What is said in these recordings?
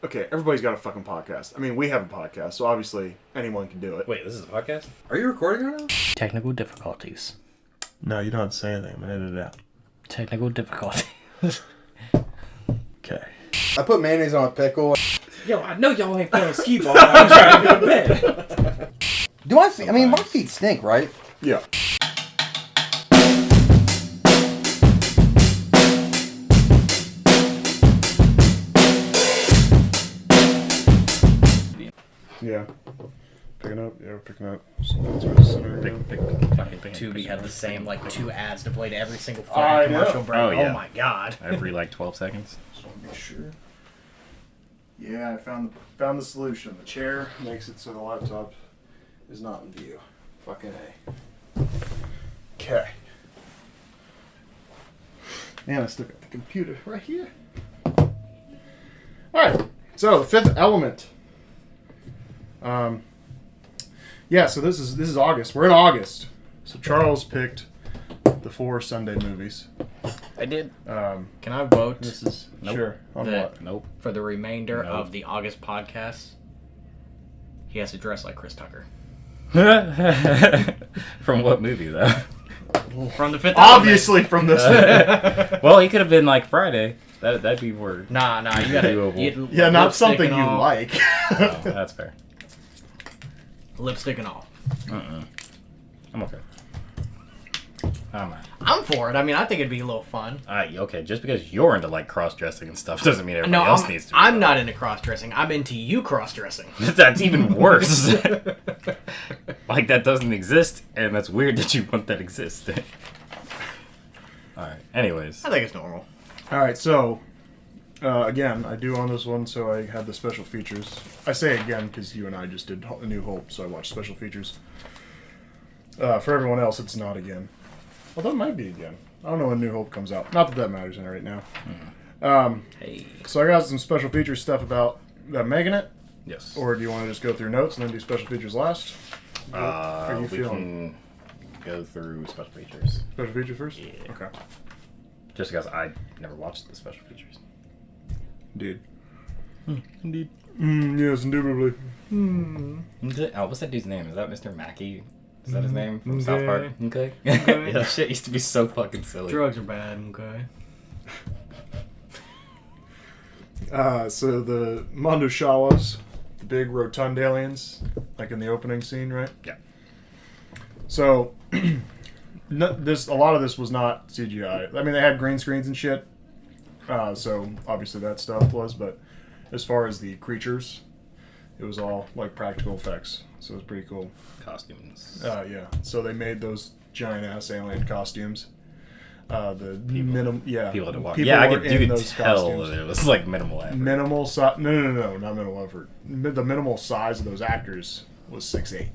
Okay, everybody's got a fucking podcast. I mean, we have a podcast, so obviously anyone can do it. Wait, this is a podcast? Are you recording right now? Technical difficulties. No, you don't have to say anything. I'm going to edit it out. Technical difficulties. Okay. I put mayonnaise on a pickle. Yo, I know y'all ain't playing skee ball. I'm trying to go to bed. Do my feet? I mean, my feet stink, right? Yeah. Yeah. Picking up. Yeah, we're picking up. So that's right, center. Fucking Tubi had the same, like, 2 ads to play to every single I fucking know. commercial break. Oh, yeah. Oh my god. Every, 12 seconds. Just want to be sure. Yeah, I found the solution. The chair makes it so the laptop is not in view. Fucking A. Okay. Man, I still got the computer right here. Alright, so the Fifth Element. Yeah, so this is August. We're in August. So Charles picked the 4 Sunday movies. I did. Can I vote? This is Nope. sure on The- what? Nope. For the remainder Nope. of the August podcast, he has to dress like Chris Tucker. From what movie, though? From the Fifth Obviously from this. Well, he could have been Friday. That'd be word. Nah, you gotta. Doable. Yeah, not lipstick something and you all. like. Oh, that's fair. Lipstick and all. I'm okay. I'm for it. I mean, I think it'd be a little fun. Okay, just because you're into cross-dressing and stuff doesn't mean everybody No, else needs to be. I'm not into cross-dressing. I'm into you cross-dressing. That's even worse. That doesn't exist, and that's weird that you want that exist. Alright, anyways. I think it's normal. Alright, so again, I do own this one, so I have the special features. I say again because you and I just did A New Hope, so I watched special features. For everyone else, it's not again. Although it might be again. I don't know when New Hope comes out. Not that that matters right now. Hey. So I got some special features stuff about making it. Yes. Or do you want to just go through notes and then do special features last? What are you we feeling? can go through special features. Special features first? Yeah. Okay. Just because I never watched the special features. Indeed. Indeed. Yes, indubitably. What's that dude's name? Is that Mr. Mackey? Is that his name from Okay. South Park? Okay. Yeah, that shit used to be so fucking silly. Drugs are bad, okay? So the Mondoshawas, the big rotund aliens, like in the opening scene, right? Yeah. So, a lot of this was not CGI. I mean, they had green screens and shit. So obviously that stuff was, but as far as the creatures, it was all practical effects. So it was pretty cool. Costumes. Yeah. So they made those giant ass alien costumes. The People- minimum, yeah. People had to watch. people Yeah, I were could in do those tell costumes. that it was minimal effort. Minimal size. No, not minimal effort. The minimal size of those actors was 6'8".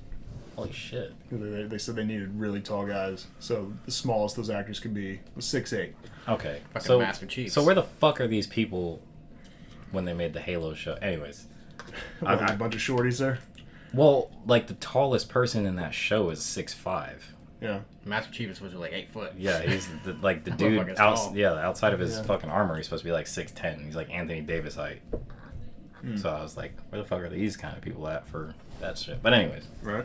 Holy shit. They said they needed really tall guys, so the smallest those actors could be was 6'8". Okay. Fucking Master Chiefs. So where the fuck are these people when they made the Halo show? Anyways. A bunch of shorties there. Well, the tallest person in that show is 6'5". Yeah. Master Chief is supposed to be 8 foot. Yeah, he's the dude Motherfucker's tall. outside of his Yeah. fucking armor, he's supposed to be 6'10". He's Anthony Davis height. So I was like, where the fuck are these kind of people at for that shit? But anyways. Right.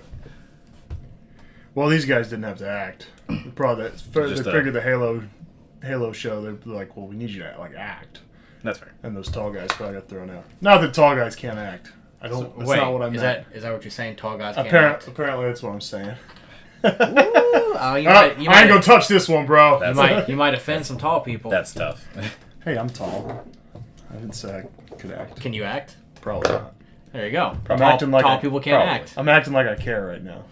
Well, these guys didn't have to act. Probably they Just, figured the Halo show. They're like, well, we need you to act. That's fair. And those tall guys probably got thrown out. Not that tall guys can't act. I don't. That's Wait, not what I meant. is that what you're saying? Tall guys can't act? Apparently, that's what I'm saying. Ooh, you I might, ain't gonna touch this one, bro. That's- you might offend some tall people. That's tough. Hey, I'm tall. I didn't say I could act. Can you act? Probably not. There you go. I'm Tall, acting like tall people can't probably. act. I'm acting like I care right now.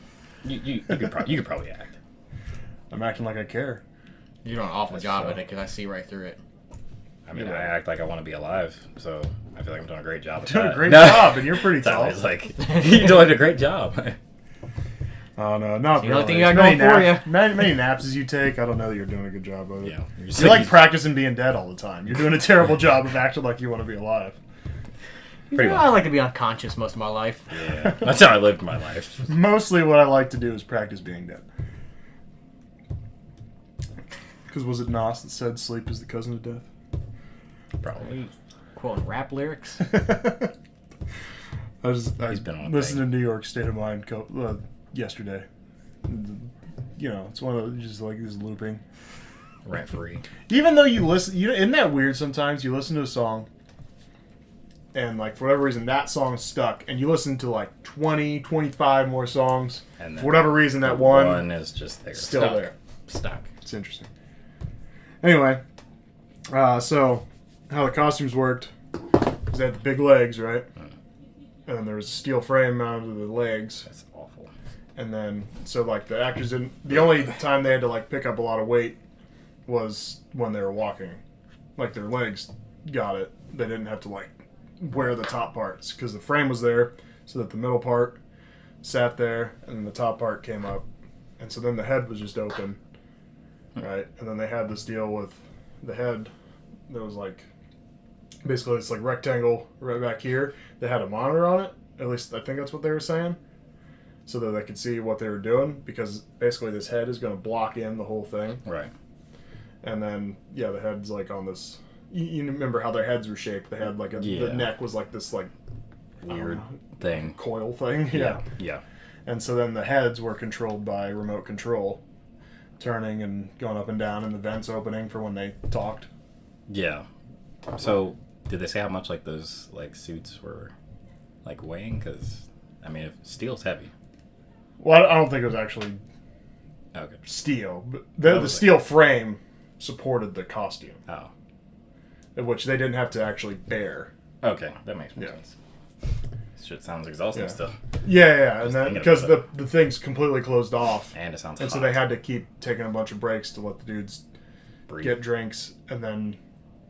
you could probably act. I'm acting like I care. You're doing an awful That's job so. at it because I see right through it. I mean, I act like I want to be alive, so I feel like I'm doing a great job at Doing that. a great job, and you're pretty tall. Tyler's you're doing a great job. Oh no, not the only really. thing you got As going for many naps as you take, I don't know that you're doing a good job of it. Yeah, You're like practicing being dead all the time. You're doing a terrible job of acting like you want to be alive. Pretty I like to be unconscious most of my life. Yeah, that's how I lived my life. Mostly what I like to do is practice being dead. Because was it Nos that said sleep is the cousin of death? Probably. quoting rap lyrics. I He's been on a listened to thing. New York State of Mind yesterday. You know, it's one of those, just like this looping. Rent free. Even though you listen, isn't that weird? Sometimes you listen to a song, and like for whatever reason that song's stuck, and you listen to like 20, 25 more songs, And for whatever reason that one is just there. still Stuck. there. Stuck. It's interesting. Anyway, so how the costumes worked is they had the big legs, right? And then there was a steel frame mounted to the legs. That's awful. And then, so like the actors didn't, the only time they had to like pick up a lot of weight was when they were walking. Like their legs got it. They didn't have to like wear the top parts because the frame was there so that the middle part sat there and then the top part came up. And so then the head was just open. Right? And then they had this deal with the head that was like, basically it's like rectangle right back here. They had a monitor on it. At least I think that's what they were saying. So that they could see what they were doing, because basically this head is going to block in the whole thing. Right. And then, yeah, the head's like on this... You remember how their heads were shaped. They had like the neck was like this like... Weird thing. Coil thing. Yeah. Yeah. And so then the heads were controlled by remote control. Turning and going up and down, and the vents opening for when they talked. Yeah. So, did they say how much like those like suits were like weighing? Because I mean, if steel's heavy. Well, I don't think it was actually Okay. steel. But the steel frame supported the costume, Oh. which they didn't have to actually bear. Okay, that makes more Yeah. sense. Shit sounds exhausting Yeah. still, Yeah, and Just then thinking because about the thing's completely closed off, and it sounds. and so hot. they had to keep taking a bunch of breaks to let the dudes Breathe. get drinks, and then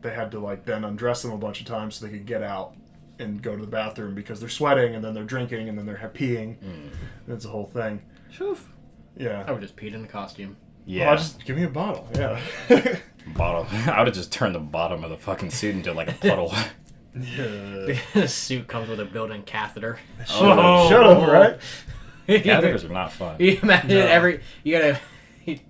they had to like then undress them a bunch of times so they could get out and go to the bathroom because they're sweating, and then they're drinking, and then they're peeing. And it's a whole thing. Oof. Yeah. I would just peed in the costume. Yeah. Oh, just give me a bottle. Yeah. Bottom. I would have just turned the bottom of the fucking suit into like a puddle. Yeah. The suit comes with a built-in catheter. Oh. Shut up, right? Catheters are not fun. You imagine No. you gotta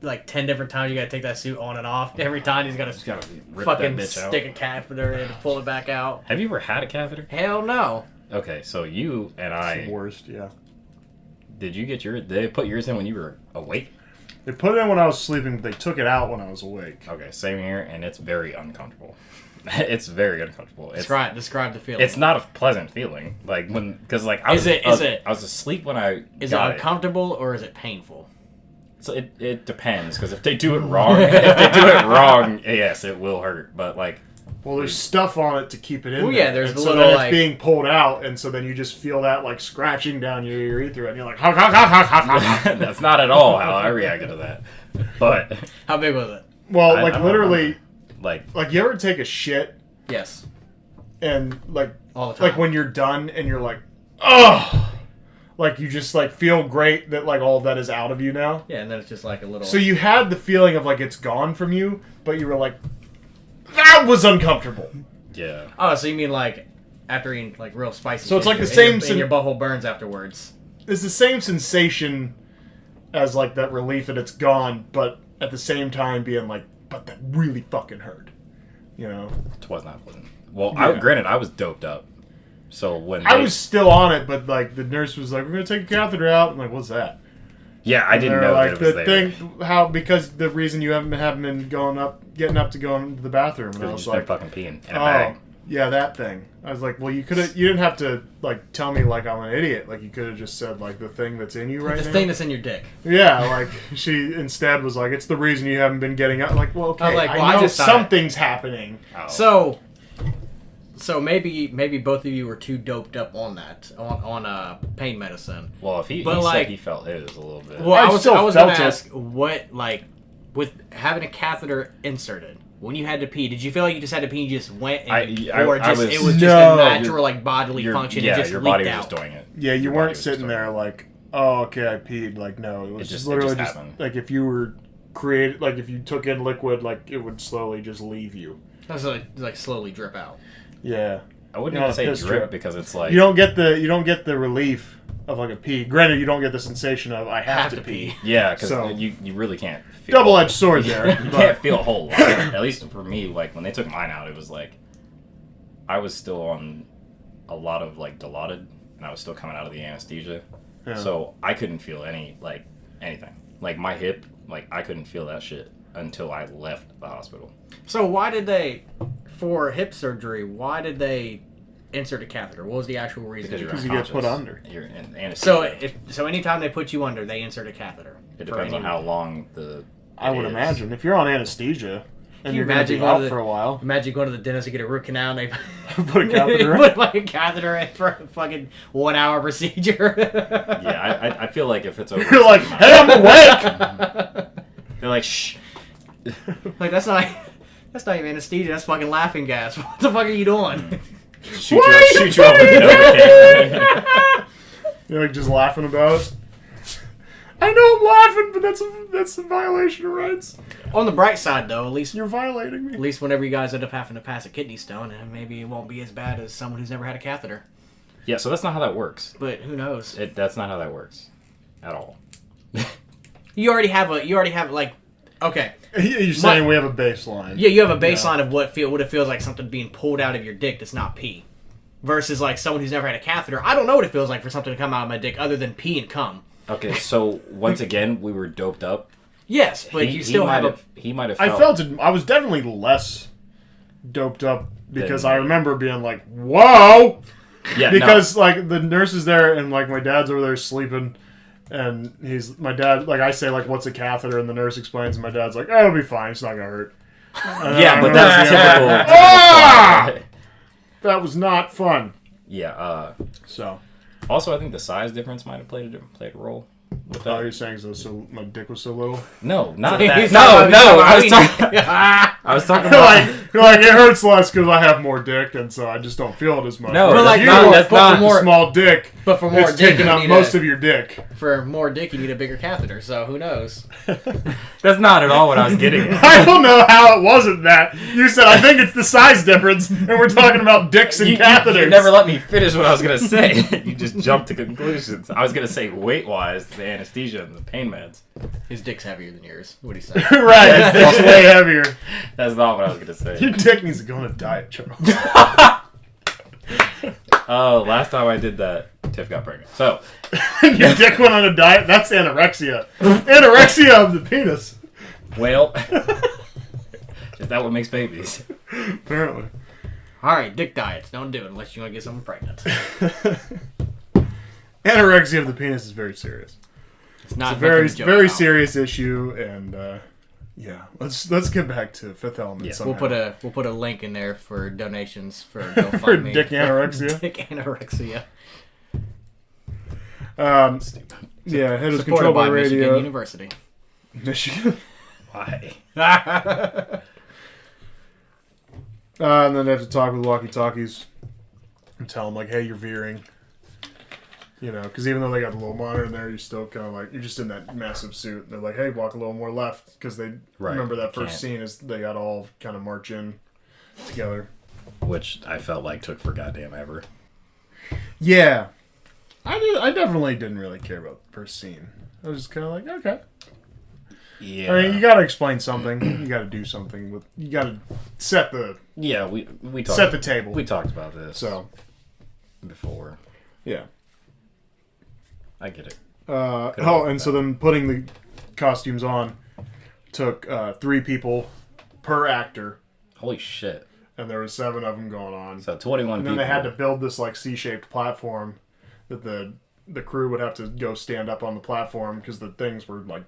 like 10 different times you gotta take that suit on and off. Every time he's gotta Just gotta rip fucking that bitch out. stick a catheter in and pull it back out. Have you ever had a catheter? Hell no. Okay, so you and It's the I, worst, yeah. did you get your? Did they put yours in when you were awake? They put it in when I was sleeping, but they took it out when I was awake. Okay, same here, and it's very uncomfortable. It's very uncomfortable. It's, Describe the feeling. it's not a pleasant feeling. Like when, because like I was, Is it- I was asleep when I Is it got uncomfortable or is it painful? So it depends, because if they do it wrong, yes, it will hurt. But like, Well, there's stuff on it to keep it in Well, there. yeah, there's and the so little, then it's like- being pulled out, and so then you just feel that like scratching down your urethra, and you're like, ha ha ha ha ha ha. that's not at all how I reacted to that. But How big was it? Well, I like don't literally, like, like you ever take a shit Yes. and like All the time. when you're done and you're like, oh, like you just like feel great that like all of that is out of you now. Yeah, and then it's just like a little... So you had the feeling of like it's gone from you, but you were like, that was uncomfortable. yeah, Oh, so you mean like after eating like real spicy So it's shit, like the and same and your butthole burns afterwards. It's the same sensation as like that relief that it's gone, but at the same time being like, but that really fucking hurt. You know? it was not pleasant. Well, Yeah. granted, I was doped up, so when I was still on it, but like the nurse was like, we're gonna take a catheter out. I'm like, what's that? yeah, I didn't They're know like, that it was the there. thing, how, because the reason you haven't been getting up to go into the bathroom. And I Because you was just been like, fucking peeing in a oh, bag. yeah, that thing. I was like, well, you didn't have to like tell me like I'm an idiot. Like you could have just said like the thing that's in you right The now. thing that's in your dick. Yeah, like she instead was like, it's the reason you haven't been getting up. Like, well, okay, I was like, well, I I know just thought- something's happening. Oh. So maybe both of you were too doped up on that on pain medicine. Well, if he But, said like- he felt his a little bit. Well, I I was still gonna felt it. ask what like with having a catheter inserted. When you had to pee, did you feel like you just had to pee and you just went, and, or just it was just No. a natural like bodily function and just your leaked body was out? just doing it. Yeah, you Your body weren't was just sitting doing there it. like, oh, okay, I peed. Like, no, it was It just literally just happened. like if you were created, like if you took in liquid, like it would slowly just leave you. That's like slowly drip out. Yeah, I wouldn't You know, even say piss drip drip. because it's like you don't get the relief of like a pee. Granted, you don't get the sensation of I have to pee. yeah, because So- you really can't. Feel Double-edged sword there. You but- can't feel a whole lot. At least for me, like when they took mine out, it was like I was still on a lot of like Dilaudid, and I was still coming out of the anesthesia, so I couldn't feel anything. Like my hip, like I couldn't feel that shit until I left the hospital. So why did they, for hip surgery, why did they insert a catheter? What was the actual reason? Because you get put under. You're in anesthesia. So anytime they put you under, they insert a catheter. It depends on how long I would imagine if you're on anesthesia and you you're going to be out for a while. Imagine going to the dentist to get a root canal and they put a catheter in. put like a catheter in for a fucking 1 hour procedure. Yeah, I feel like if it's over, You're like, hey, I'm awake. they're like, shh. Like that's not even anesthesia. That's fucking laughing gas. What the fuck are you doing? Shoot you up with Novocaine. You're like just laughing about it. I know I'm laughing, but that's a violation of rights. On the bright side, though, at least You're violating me. At least whenever you guys end up having to pass a kidney stone, and maybe it won't be as bad as someone who's never had a catheter. Yeah, so that's not how that works. But who knows? That's not how that works, at all. You already have like, okay. You're saying we have a baseline. Yeah, you have a baseline of what it feels like something being pulled out of your dick that's not pee, versus like someone who's never had a catheter. I don't know what it feels like for something to come out of my dick other than pee and cum. Okay, so once again, we were doped up. Yes, but you still have He might have. I felt it. I was definitely less doped up because I remember being like, "Whoa!" Yeah, because like the nurse is there and like my dad's over there sleeping, and my dad like I say like, "What's a catheter?" and the nurse explains, and my dad's like, "Oh, it'll be fine. It's not gonna hurt." Yeah, but that's typical. Ah! That was not fun. Yeah. So. Also, I think the size difference might have played a role with that. Oh, you're saying so my dick was so little? No, not He's that. talking I was talking about. You're like it hurts less because I have more dick, and so I just don't feel it as much. No, Whereas like, you, that's not a small dick. But for more it's dick, taking you up need most of your dick. For more dick, you need a bigger catheter. So who knows? That's not at all what I was getting at. I don't know how it wasn't that. You said I think it's the size difference, and we're talking about dicks and catheters. You never let me finish what I was gonna say. You just jumped to conclusions. I was gonna say weight-wise, the anesthesia and the pain meds. His dick's heavier than yours. What do you say? Right, it's way heavier. That's not what I was gonna say. Your dick needs to go on a diet, Charles. Oh, last time I did that, Tiff got pregnant. So Your dick went on a diet? That's anorexia. Anorexia of the penis. well, is that what makes babies? Apparently. All right, dick diets. Don't do it unless you want to get someone pregnant. Anorexia of the penis is very serious. It's not It's a very, joke very about. serious issue, and yeah, let's get back to Fifth Element. Yeah. Somehow. We'll put a link in there for donations for For GoFundMe. dick anorexia. Dick anorexia. Yeah, it was Supported controlled by by Michigan radio. University. Michigan. Why? And then they have to talk with walkie-talkies and tell them like, "Hey, you're veering." You know, because even though they got the little monitor in there, you're still kind of like you're just in that massive suit. And they're like, "Hey, walk a little more left," because they remember that first scene is they got all kind of march in together, Which I felt like took for goddamn ever. Yeah, I definitely didn't really care about the first scene. I was just kind of like, okay. Yeah. I mean, you got to explain something. You got to do something with. You got to set the we talked, set the table. We talked about this So before. yeah. I get it. And so then putting the costumes on took 3 people per actor, Holy shit! and there was 7 of them going on. So 21 And then people. they had to build this like C-shaped platform that the crew would have to go stand up on the platform because the things were like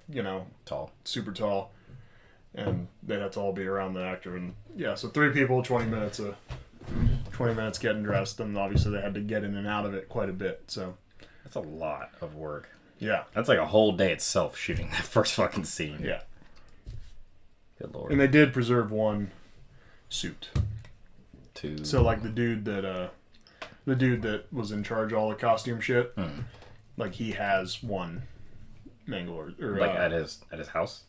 tall. super tall, and they'd have to all be around the actor. And yeah, so 3 people, 20 minutes getting dressed, and obviously they had to get in and out of it quite a bit. So That's a lot of work. yeah, That's like a whole day itself shooting that first fucking scene. yeah. Good lord. And they did preserve 1 suit. To So like the dude that was in charge of all the costume shit, like he has 1 Mangalore or like at his house.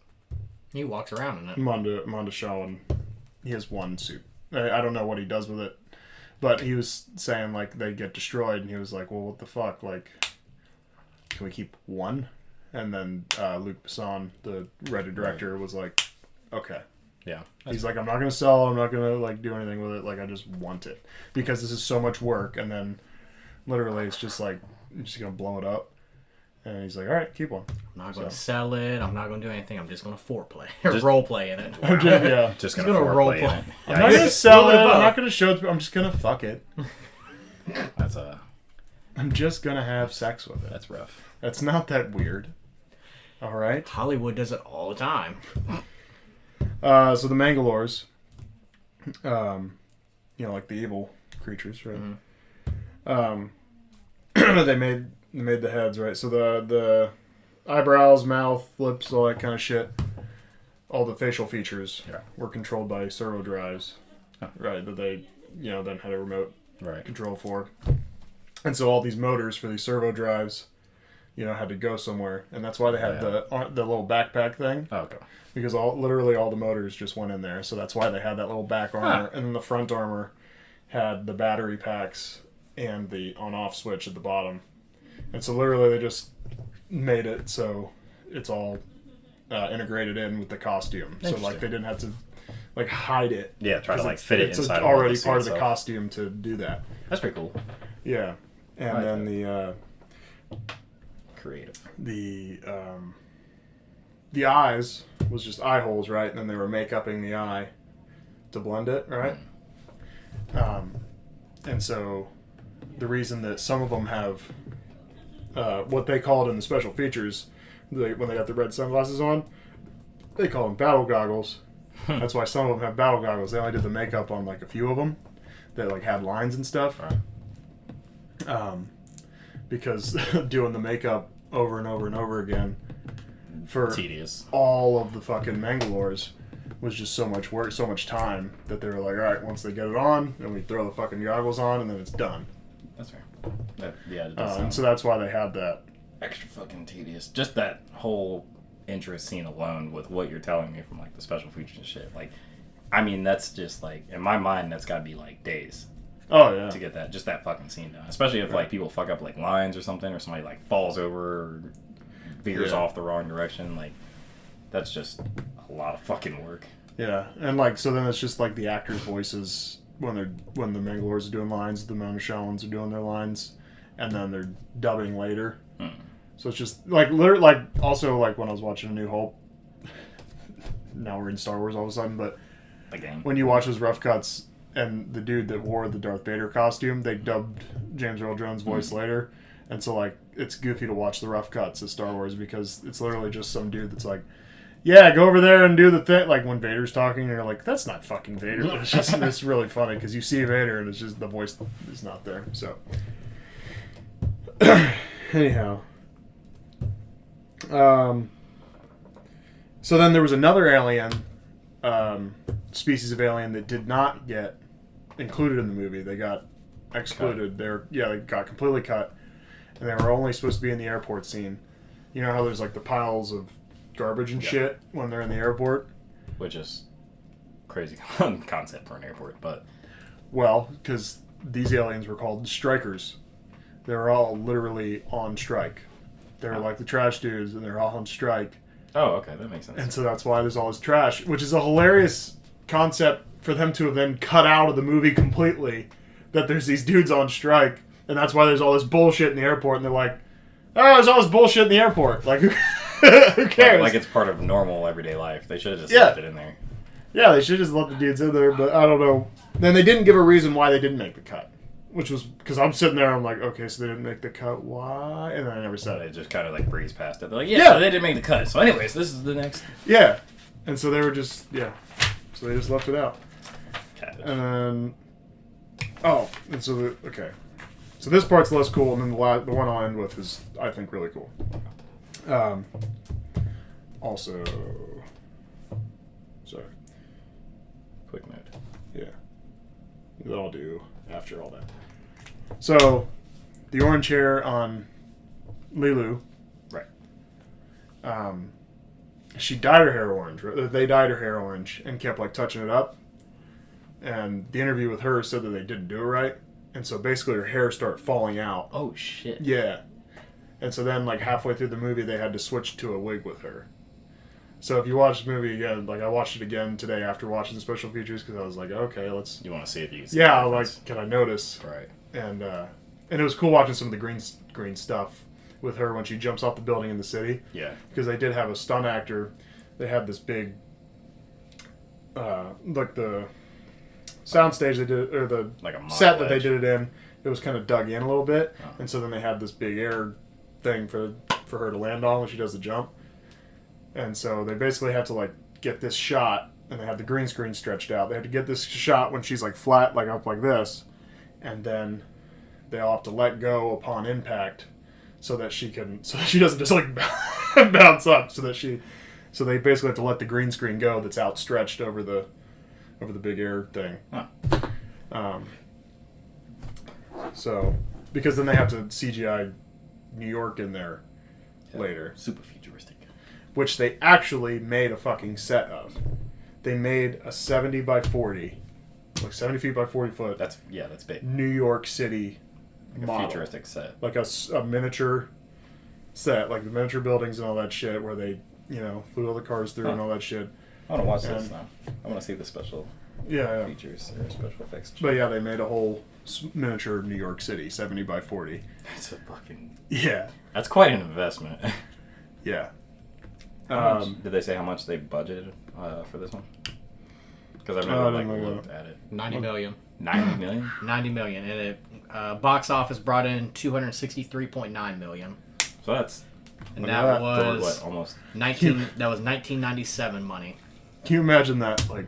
He walks around in it. Monda Shaw, and he has 1 suit. I don't know what he does with it, but he was saying like they get destroyed, and he was like, well, what the fuck, like, can we keep 1? And then Luc Besson, the writer director, was like, okay, Yeah. He's like, I'm not gonna sell. I'm not gonna like do anything with it. Like I just want it because this is so much work. And then literally it's just like I'm just gonna blow it up. And he's like, all right, keep one. I'm not going to sell it. I'm not going to do anything. I'm just going to foreplay or role play in it. Yeah. Just gonna gonna role foreplay play. it. I'm not gonna sell it. I'm not gonna show it. I'm just gonna fuck it. That's a. I'm just gonna have sex with it. That's rough. That's not that weird. All right. Hollywood does it all the time. So the Mangalores, like the evil creatures, right? Mm-hmm. They made the heads, right? So the eyebrows, mouth, lips, all that kind of shit, all the facial features were controlled by servo drives, right? That they, then had a remote control for. And so all these motors for these servo drives, had to go somewhere, and that's why they had the little backpack thing. Oh, okay. Because literally all the motors just went in there, so that's why they had that little back armor, and then the front armor had the battery packs and the on-off switch at the bottom, and so literally they just made it so it's all integrated in with the costume. So like they didn't have to like hide it. Yeah, try to like fit it inside. It's already part of the costume to do that. That's pretty cool. Yeah, and then the creative. The eyes was just eye holes, right? And then they were make-upping the eye to blend it, right? And so the reason that some of them have what they called in the special features, when they got the red sunglasses on, they call them battle goggles. That's why some of them have battle goggles. They only did the makeup on like a few of them that like had lines and stuff. Because doing the makeup over and over and over again for tedious. All of the fucking Mangalores was just so much work, so much time that they were like, all right, once they get it on, then we throw the fucking goggles on, and then it's done. That's fair. It does and so that's why they had that. Extra fucking tedious. Just that whole intro scene alone with what you're telling me from like the special features and shit. Like, I mean, that's just like, in my mind, that's gotta be like days. Oh yeah. To get that fucking scene done. Especially if like people fuck up like lines or something, or somebody like falls over or veers off the wrong direction. Like, that's just a lot of fucking work. Yeah, and like so then it's just like the actors' voices when the Mangalores are doing lines, the Monashallans are doing their lines, and then they're dubbing later. So it's just like literally like also like when I was watching A New Hope. Now we're in Star Wars all of a sudden, but Again. When you watch those rough cuts and the dude that wore the Darth Vader costume, they dubbed James Earl Jones' voice later, and so like it's goofy to watch the rough cuts of Star Wars because it's literally just some dude that's like, yeah, go over there and do the thing. Like when Vader's talking, and you're like, that's not fucking Vader. But it's really funny because you see Vader and it's just the voice is not there. So anyhow, so then there was another alien, species of alien that did not get included in the movie. They got excluded. They got completely cut, and they were only supposed to be in the airport scene. You know how there's like the piles of garbage and shit when they're in the airport, which is crazy concept for an airport, but because these aliens were called strikers. They were all literally on strike. They were like the trash dudes, and they're all on strike. Oh, okay, that makes sense. And so that's why there's all this trash, which is a hilarious concept for them to have then cut out of the movie completely. That there's these dudes on strike, and that's why there's all this bullshit in the airport. And they're like, "Oh, there's all this bullshit in the airport." Like, who cares? Like it's part of normal everyday life. They should have just left it in there. Yeah, they should just let the dudes in there, but I don't know. Then they didn't give a reason why they didn't make the cut, which was because I'm sitting there, I'm like, okay, so they didn't make the cut, why? And then I never said They it. just kind of like breeze past it. They're like, so they didn't make the cut. So anyways, this is the next. Yeah, and so they were just, so they just left it out. Catheters. And then, so this part's less cool, and then the one I'll end with is, I think, really cool. Also, sorry. Quick note. Yeah. That I'll do after all that. So, the orange hair on Lilu. Right. She dyed her hair orange. They dyed her hair orange and kept, like, touching it up. And the interview with her said that they didn't do it right. And so, basically, her hair started falling out. Oh, shit. Yeah. And so then, like, halfway through the movie, they had to switch to a wig with her. So if you watch the movie again, like I watched it again today after watching the special features because I was like, okay, let's. You want to see if you can see Yeah, the like difference. can I notice? Right. And it was cool watching some of the green screen stuff with her when she jumps off the building in the city. Yeah. Because they did have a stunt actor. They had this big, like the soundstage they did, or the Like a set that mock they ledge. did it in. It was kind of dug in a little bit, Oh. and so then they had this big air thing for her to land on when she does the jump. And so they basically had to like get this shot, and they had the green screen stretched out. They had to get this shot when she's like flat, like up like this, and then they all have to let go upon impact, so that she doesn't just like bounce up, so they basically have to let the green screen go that's outstretched over the big air thing. Huh. So because then they have to CGI New York in there later, Super futuristic. which they actually made a fucking set of. They made a 70 by 40, like 70 feet by 40 foot. That's big. New York City Like a model. futuristic set. Like a miniature set, like the miniature buildings and all that shit, where they, flew all the cars through and all that shit. I want to watch this And- now. I want to see the special Yeah. features or special effects. But yeah, they made a whole miniature New York City, 70 by 40. That's a fucking. Yeah. That's quite an investment. Yeah. How much- did they say how much they budgeted for this one? Because I've never I didn't look looked at it. 90 million. 90 million. 90 million, and it box office brought in 263.9 million, So that's and Look at that that. for was what almost. 1997 money. Can you imagine that? Like,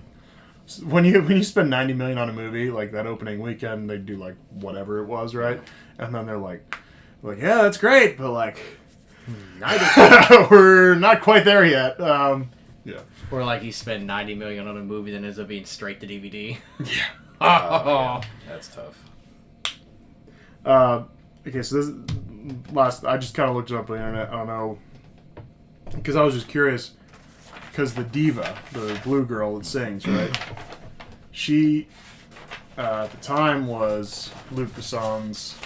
when you spend 90 million on a movie, like that opening weekend, they do like whatever it was, right? And then they're like, yeah, that's great, but like, we're not quite there yet. Yeah. Or like you spend 90 million on a movie, then ends up being straight to DVD. Yeah. Yeah, that's tough. Okay, so this last, I just kind of looked it up on the internet. I don't know, because I was just curious. Because the diva, the blue girl that sings, right? She, at the time, was Luc Besson's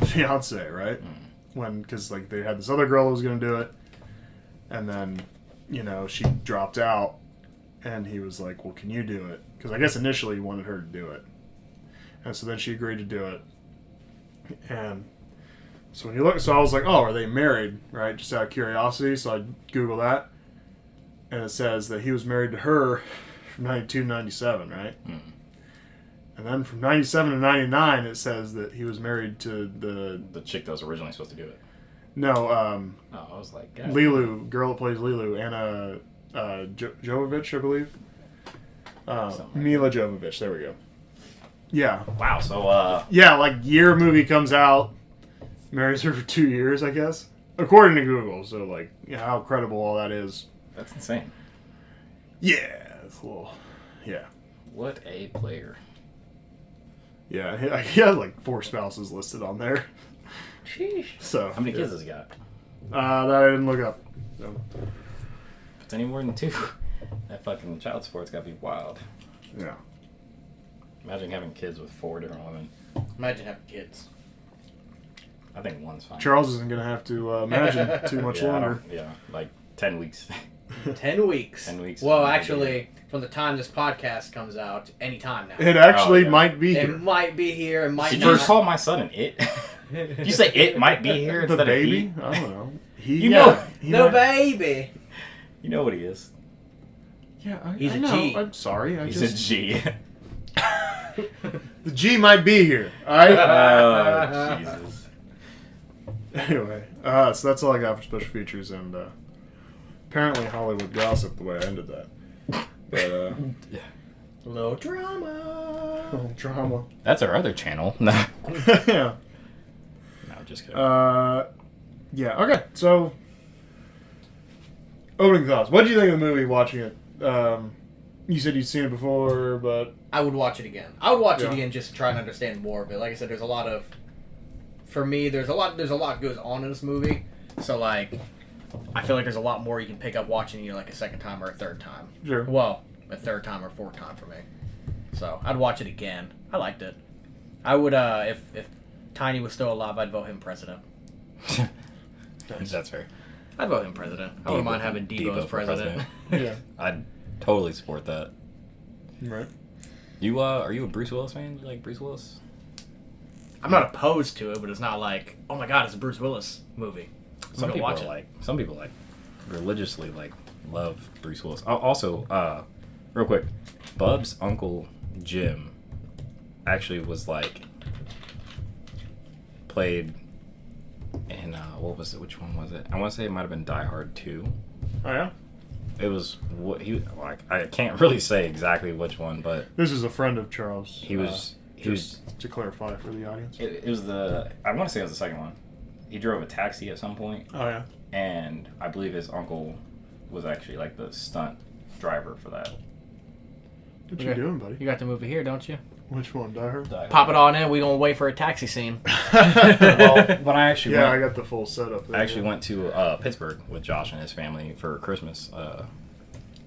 fiance, right? Because like they had this other girl who was going to do it, and then, she dropped out, and he was like, "Well, can you do it?" Because I guess initially he wanted her to do it, and so then she agreed to do it, and. So when you look, so I was like, "Oh, are they married?" Right? Just out of curiosity, so I Google that. And it says that he was married to her from 92 to 97, right? And then from 97 to 99, it says that he was married to The chick that was originally supposed to do it. No, Oh, I was like, God. Lilu, girl that plays Lilu, Anna Jovovich, I believe. Something like Mila Jovovich, there we go. Yeah. Wow. So Yeah, like year movie comes out, marries her for 2 years, I guess. According to Google, so like, how credible all that is. that's insane. Yeah, it's a little, yeah. What a player. Yeah, he had like 4 spouses listed on there. Sheesh. So How many kids has he got? That I didn't look up. So, If it's any more than 2, that fucking child support's gotta be wild. yeah. Imagine having kids with 4 different women. Imagine having kids. I think one's fine. Charles isn't gonna have to imagine too much yeah, I longer. don't- Yeah, like 10 weeks. 10 weeks. 10 weeks. Well, Maybe. actually, from the time this podcast comes out, anytime now. It actually yeah. might be It here. might be here. It might Did not. you call my son an it? Did you say it might be here The instead baby? of he? I don't know. You know- he No might- baby. You know what he is. Yeah, He's I a know. G. I'm sorry. He's a G. The G might be here. All right. Oh, Jesus. Anyway, so that's all I got for special features, and apparently Hollywood gossip the way I ended that. But Little drama. little drama. That's our other channel. No, Yeah. just kidding. Yeah. Okay. So, opening thoughts. What did you think of the movie? Watching it. You said you'd seen it before, but I would watch it again. I would watch it Yeah. again just to try and understand more of it. Like I said, there's a lot of, for me, there's a lot goes on in this movie. So like, I feel like there's a lot more you can pick up watching it like a second time or a third time. sure. Well, a third time or fourth time for me. So I'd watch it again. I liked it. I would if Tiny was still alive, I'd vote him president. That's fair. I'd vote him president. I wouldn't mind having Debo as for president. Yeah. I'd totally support that. Right. You are you a Bruce Willis fan? You like Bruce Willis? I'm not opposed to it, but it's not like, oh my god, it's a Bruce Willis movie. Some people religiously love Bruce Willis. Also, real quick, Bub's uncle Jim actually was played in what was it? Which one was it? I want to say it might have been Die Hard 2. Oh yeah. It was what he I can't really say exactly which one, but This is a friend of Charles. he was to clarify for the audience. It was I want to say it was the second one. He drove a taxi at some point, Oh yeah. and I believe his uncle was actually the stunt driver for that. What Okay. you doing, buddy? You got the movie here, don't you? Which one? Die Hard? Pop it on in. We gonna wait for a taxi scene. Well, when I actually Yeah, I went, got the full setup there. I actually went to Pittsburgh with Josh and his family for Christmas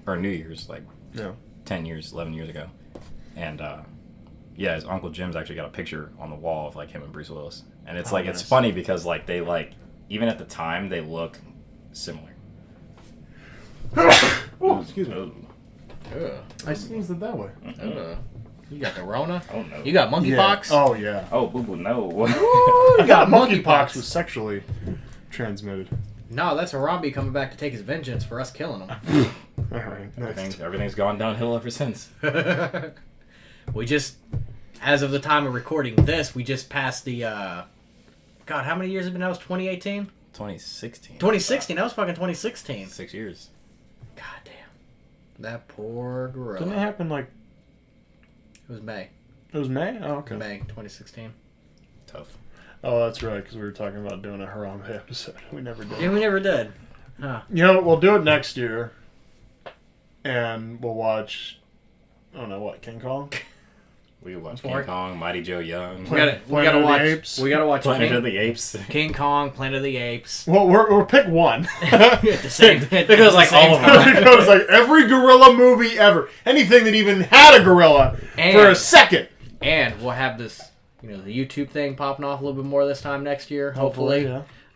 or New Year's, Yeah. 10 years, 11 years ago, and yeah, his uncle Jim's actually got a picture on the wall of him and Bruce Willis, and it's Oh, it's nice. funny because they even at the time they look similar. Oh, excuse me. Oh, Ugh. I sneezed it that way. Ugh. You got the Rona. oh no. You got monkeypox. Yeah. Oh yeah. Oh, boo boo, no. You got Monkeypox was sexually transmitted. No, that's Harambe coming back to take his vengeance for us killing him. All right. Next. Everything's gone downhill ever since. We just, as of the time of recording this, we just passed the, God, how many years has it been? That was 2018? 2016. 2016, that was fucking 2016. 6 years. God damn. That poor gorilla. Didn't it happen It was May. It was May? Oh, okay. May 2016. Tough. Oh, that's right, because we were talking about doing a Harambe episode. We never did. Yeah, we never did. Huh. You know, we'll do it next year, and we'll watch, I don't know what, King Kong? We could watch For King it. Kong, Mighty Joe Young, We Planet gotta of the watch. Apes. We gotta watch Planet King, of the Apes. King Kong, Planet of the Apes. Well, we'll pick one. At the same. Because, like, all of them. It goes like every gorilla movie ever. Anything that even had a gorilla for a And- second. And we'll have this, the YouTube thing popping off a little bit more this time next year. Hopefully.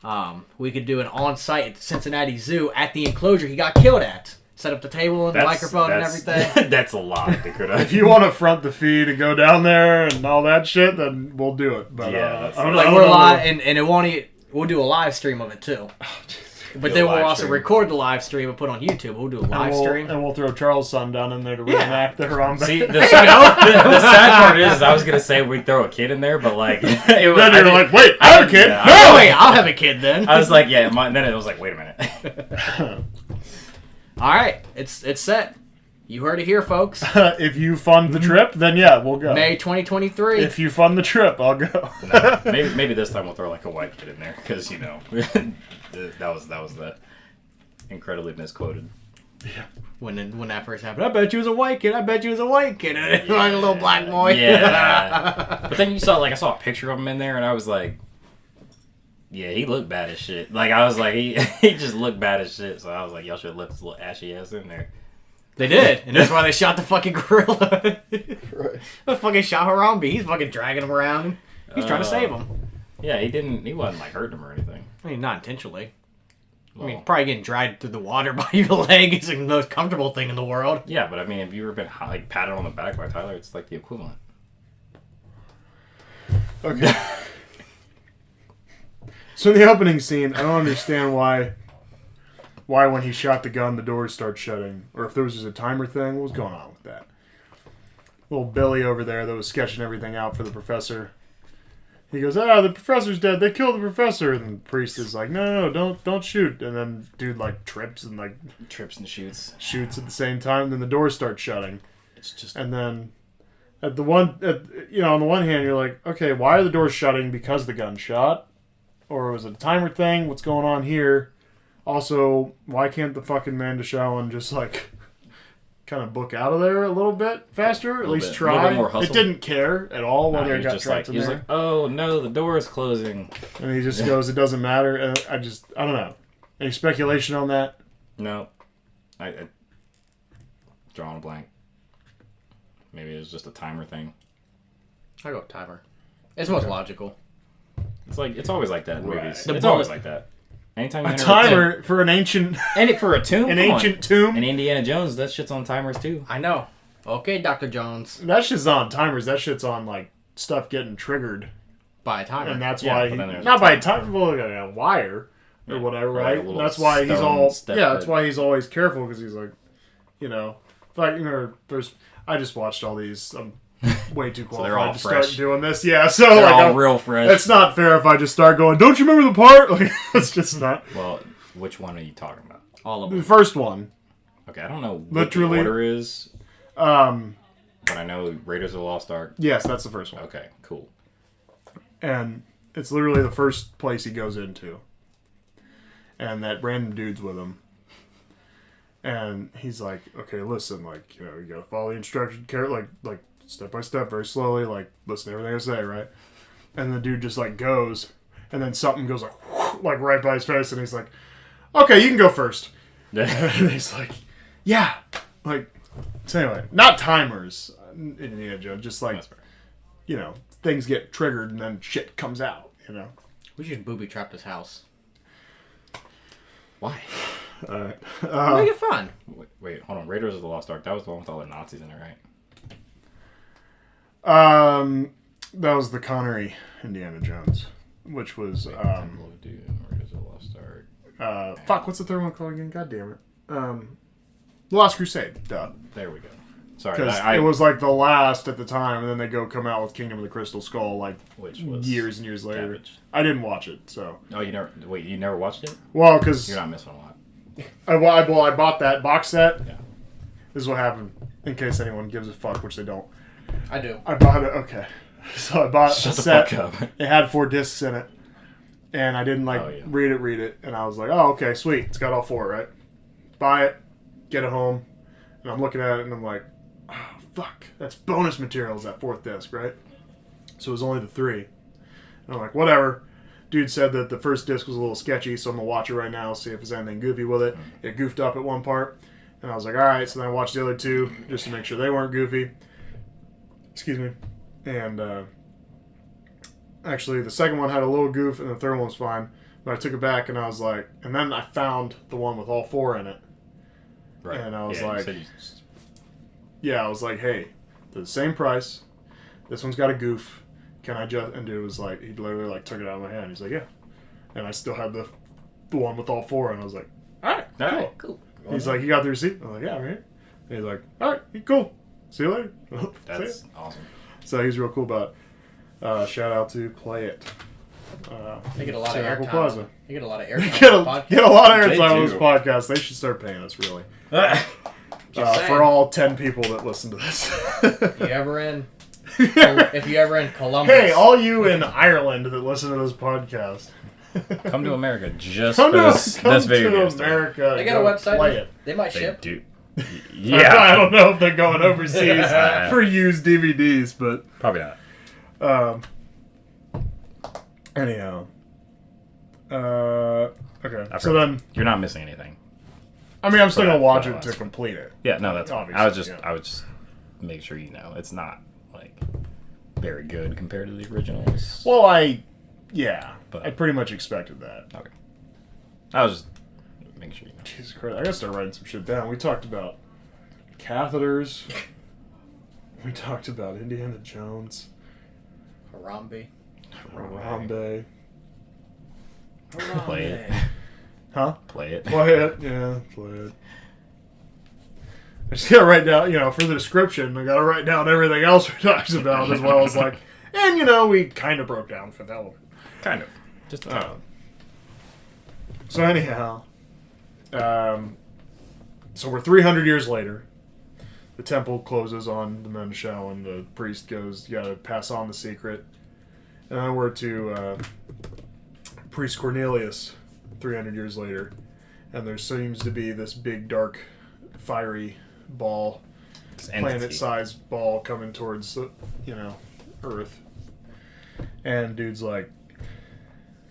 yeah. We could do an on-site at the Cincinnati Zoo at the enclosure he got killed at. Set up the table and the microphone and everything. That's a lot, Dakota. If you want to front the feed and go down there and all that shit, then we'll do it. But Yeah, that's I don't like know. We're live, and it won't. We'll do a live stream of it too. But then we'll live also stream. record the live stream and put on YouTube. We'll do a live stream. And we'll throw Charles' son down in there to reenact the Harambe. See, the sad part is, I was gonna say we'd throw a kid in there, but it was, then you're like, wait, I have a kid. Yeah, Oh wait, I'll have a kid then. I was like, yeah. Then it was like, wait a minute. All right, it's set. You heard it here, folks. If you fund the trip, then yeah, we'll go. May 2023. If you fund the trip, I'll go. Maybe this time we'll throw a white kid in there because that was the incredibly misquoted. When that first happened, I bet you was a white kid. I bet you was a white kid. And like a little black boy. Yeah. But then I saw a picture of him in there, and I was like, yeah, he looked bad as shit. I was like, he just looked bad as shit. So I was like, y'all should have left his little ashy ass in there. They did, and that's why they shot the fucking gorilla. Right. They fucking shot Harambe. He's fucking dragging him around. He's trying to save him. Yeah, he wasn't hurting him or anything. I mean, not intentionally. I mean, Well, probably getting dragged through the water by your leg is the most comfortable thing in the world. yeah, but I mean, if you ever been patted on the back by Tyler, it's like the equivalent. Okay. So in the opening scene, I don't understand why when he shot the gun, the doors start shutting. Or if there was just a timer thing, what was going on with that? Little Billy over there that was sketching everything out for the professor. He goes, the professor's dead. They killed the professor. And the priest is like, no, don't shoot. And then dude trips and Trips and shoots. shoots at the same time. Then the doors start shutting. It's just And then on the one hand, you're like, okay, why are the doors shutting? Because the gun shot? Or was it a timer thing? What's going on here? Also, why can't the fucking Mandashawan just kind of book out of there a little bit faster? At least bit. try. A little bit more hustle. It didn't care at all whether he it got was just trapped in he was there. like, oh no, the door is closing. And he just goes, it doesn't matter. And I don't know. Any speculation on that? No, I drawing a blank. Maybe it was just a timer thing. I go timer. It's most logical. It's always like that in Right. movies. The It's bullet- always like that. Anytime you A enter timer for an ancient, for a tomb, an ancient tomb. And Indiana Jones, that shit's on timers too. I know. Okay, Dr. Jones. That shit's not on timers. That shit's on like stuff getting triggered, By a timer. and that's Yeah, why but then there's not a by a timer. timer, well, a wire or whatever, Or like right? a little That's why he's stone all step That's that- why he's always careful because he's like, there's. I just watched all these. I'm way too So they're all qualified to start fresh. doing this. Yeah, so They're like all real fresh. it's not fair if I just start going. Don't you remember the part? Like it's just not. Well, which one are you talking about? All of The them. first one, Okay, I don't know what Literally- the order is, um, but I know Raiders of the Lost Ark. yes, that's the first one, Okay, cool. and it's literally the first place he goes into, and that random dude's with him. And he's like, okay, listen, like, you gotta follow the instructions, like step by step, very slowly, like, listen to everything I say, right? And the dude just, like, goes, and then something goes, like right by his face, and he's like, okay, you can go first. And he's like, yeah. Like, so anyway, not timers in Indiana Jones, just like, That's fair. things get triggered, and then shit comes out, We just booby trapped his house. Why? Alright. Make it fun. Wait, hold on. Raiders of the Lost Ark. That was the one with all the Nazis in it, right? That was the Connery Indiana Jones, which was Temple of Doom, Raiders of the Lost Ark. fuck. What's the third one called again? God damn it. The Last Crusade. Duh. There we go. Sorry, Because I it was like the last at the time, and then they come out with Kingdom of the Crystal Skull like which was years and years later. cabbage. I didn't watch it, so Oh, you never watched it? well because You're not missing a lot. I bought that box set. Yeah. This is what happened. In case anyone gives a fuck, which they don't. I do. I bought it. Okay, so I bought Shut a the set. fuck up. It had 4 discs in it, and I didn't Oh, yeah. read it, and I was like, oh, okay, sweet, it's got all 4, right? Buy it, get it home, and I'm looking at it, and I'm like, oh, fuck, that's bonus materials, that 4th disc, right? So it was only the 3, and I'm like, whatever. Dude said that the first disc was a little sketchy, so I'm gonna watch it right now, see if there's anything goofy with it. It goofed up at one part, and I was like, all right. So then I watched the other 2 just to make sure they weren't goofy. Excuse me, and. Actually, the second one had a little goof, and the third one was fine. But I took it back, and I was like, and then I found the one with all 4 in it. Right. And I was Yeah, you like- said you- Yeah, I was like, hey, they're the same price. This one's got a goof. Can I just? And dude was like, he literally like took it out of my hand. He's like, yeah. And I still had the one with all 4, and I was like, all right, All cool. right, cool. He's like, you got the receipt? I'm like, yeah, right here. And he's like, all right, cool. See you later. That's See ya. awesome. So he's real cool about it. Shout out to Play It. They get a lot of Apple airtime. Plaza. They get a lot of Get airtime. on the a lot of They airtime on this do. podcast. They should start paying us, really. Just saying. For all 10 people that listen to this. If you ever in, if you ever in Columbus, Hey, all you in Ireland that listen to this podcast. Come to America just Come for to, this come video to game stuff. America. they got a Go website. Play it. They might They ship. do. I Yeah. don't know if they're going overseas for used DVDs, but Probably not. anyhow. Okay. I've So heard- then, You're not missing anything. I mean, I'm still For gonna that- watch for it that to last one. complete it. Yeah, no, that's fine. Obviously, I would just make sure you know it's not like very good compared to the originals. Well, yeah, But- I pretty much expected that. Okay. I was just making sure you know. Jesus Christ, I gotta start writing some shit down. We talked about catheters. We talked about Indiana Jones, Harambe. Harambe. Play it. Huh? Play it. Play it. Yeah, play it. I just gotta write down, for the description, I gotta write down everything else we talked about as well as and we kind of broke down for that one. Kind of. Just a Uh, so anyhow, so we're 300 years later. The temple closes on the Menshel, and the priest goes, "You gotta pass on the secret." And then we're to Priest Cornelius, 300 years later, and there seems to be this big, dark, fiery ball, This entity. planet-sized ball coming towards Earth. And dude's like,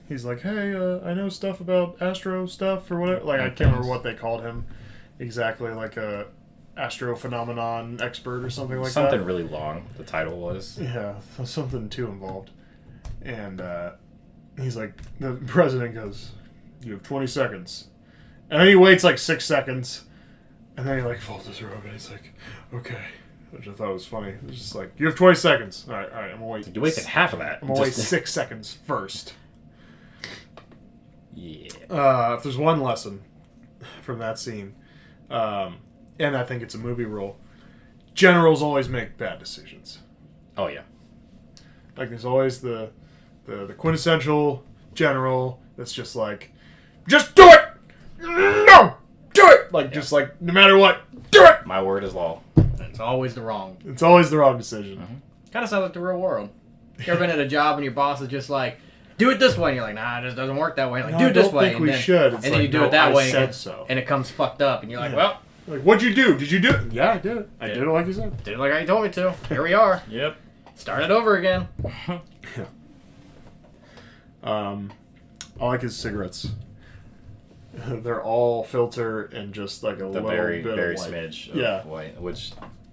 he's like, hey, I know stuff about astro stuff or whatever. Like, I can't remember what they called him exactly, like a astro phenomenon expert or something like Something that. really long. The title was. Yeah, something too involved. And he's like, the president goes, You have 20 seconds. And then he waits like 6 seconds. And then he like folds his robe and he's like, okay. Which I thought was funny. It's just like, you have 20 seconds. All right, I'm going to wait. You wasted half of that. I'm going to wait 6 seconds first. Yeah. If there's one lesson from that scene, and I think it's a movie rule, generals always make bad decisions. Oh, yeah. Like, there's always the quintessential general that's just like, just do it! No! Do it! Like, just like, no matter what, do it! My word is law. It's always the wrong. It's always the wrong decision. Mm-hmm. Kind of sounds like the real world. You ever been at a job and your boss is just like, do it this way, and you're like, nah, it just doesn't work that way. Like, No, do I it this don't way, think and we then, should. It's and then like, you do no, it that I way, said and, so. and it comes fucked up, and you're like, Yeah. well, Like, what'd you do? Did you do it? Yeah, I did it. I did it like you said. did it like how you told me to. Here we are. Yep. Start it over again. I like his cigarettes. They're all filter and just like a The little very, bit very of white. smidge of Yeah. white, which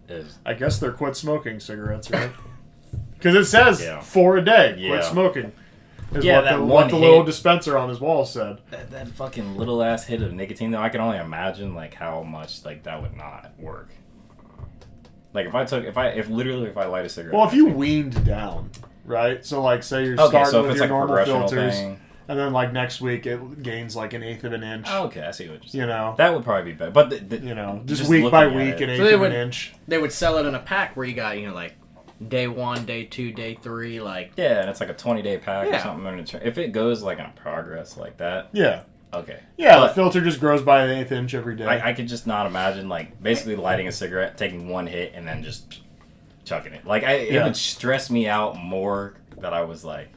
is... I guess they're quit smoking cigarettes, right? Because it says Yeah. 4 a day. Yeah. Quit smoking. Is Yeah, what that the, one what the hit- little dispenser on his wall said. That fucking little ass hit of nicotine, though, I can only imagine, like, how much, like, that would not work. Like, if I light a cigarette... Well, if you weaned down, right? So, like, say you're Okay, starting so if with it's your like a normal progressional filters, thing... and then, like, next week it gains, like, 1/8 of an inch. Oh, okay, I see what you're saying. You know? That would probably be better. But, You know, just just week by looking at week, it. an eighth So they of would- an inch. They would sell it in a pack where you got, like, day 1, day 2, day 3, like... Yeah, and it's like a 20-day pack or Yeah. something. If it goes, like, in progress like that, Yeah. okay. Yeah, But- the filter just grows by 1/8 inch every day. I could just not imagine, like, basically lighting a cigarette, taking one hit, and then just chucking it. Like, it Yeah. would stress me out more that I was, like,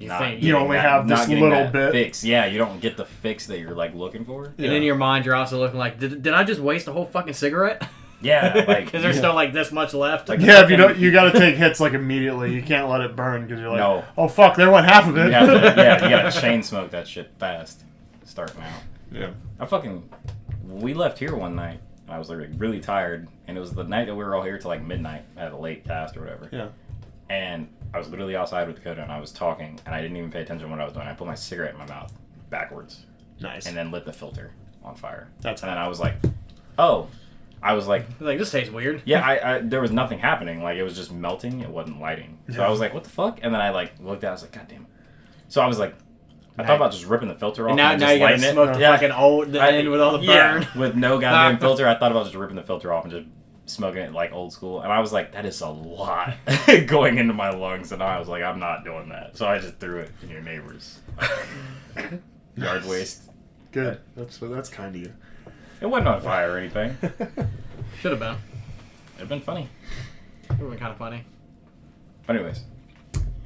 You not think- You getting only that- have not this getting little that bit. fix. Yeah, you don't get the fix that you're, like, looking for. Yeah. And in your mind, you're also looking like, did I just waste a whole fucking cigarette? Yeah, like, Because there's still, like, this much left. Like, Yeah, if you don't, you got to take hits like immediately. You can't let it burn because you're like, No. oh fuck, there went half of it. you have to, yeah, you gotta chain smoke that shit fast. Starting out. Yeah. We left here one night. I was like really tired, and it was the night that we were all here till like midnight at a late cast or whatever. Yeah. And I was literally outside with Dakota, and I was talking, and I didn't even pay attention to what I was doing. I put my cigarette in my mouth backwards, Nice. and then lit the filter on fire. That's and then I was like, oh, I was like, Like, this tastes weird. yeah, I there was nothing happening. Like, it was just melting. It wasn't lighting. So Yeah. I was like, what the fuck? And then I like looked at it. I was like, god damn it. So I was like, I thought about just ripping the filter off And now, and now just you gotta lighting smoke it. the Yeah. fucking old the end with all the burn. Yeah, with no goddamn filter. I thought about just ripping the filter off and just smoking it like old school. And I was like, that is a lot going into my lungs. And I was like, I'm not doing that. So I just threw it in your neighbor's yard waste. Good. That's kind of you. It wasn't on fire or anything. Should have been. It'd been funny. Would have been kind of funny. But anyways,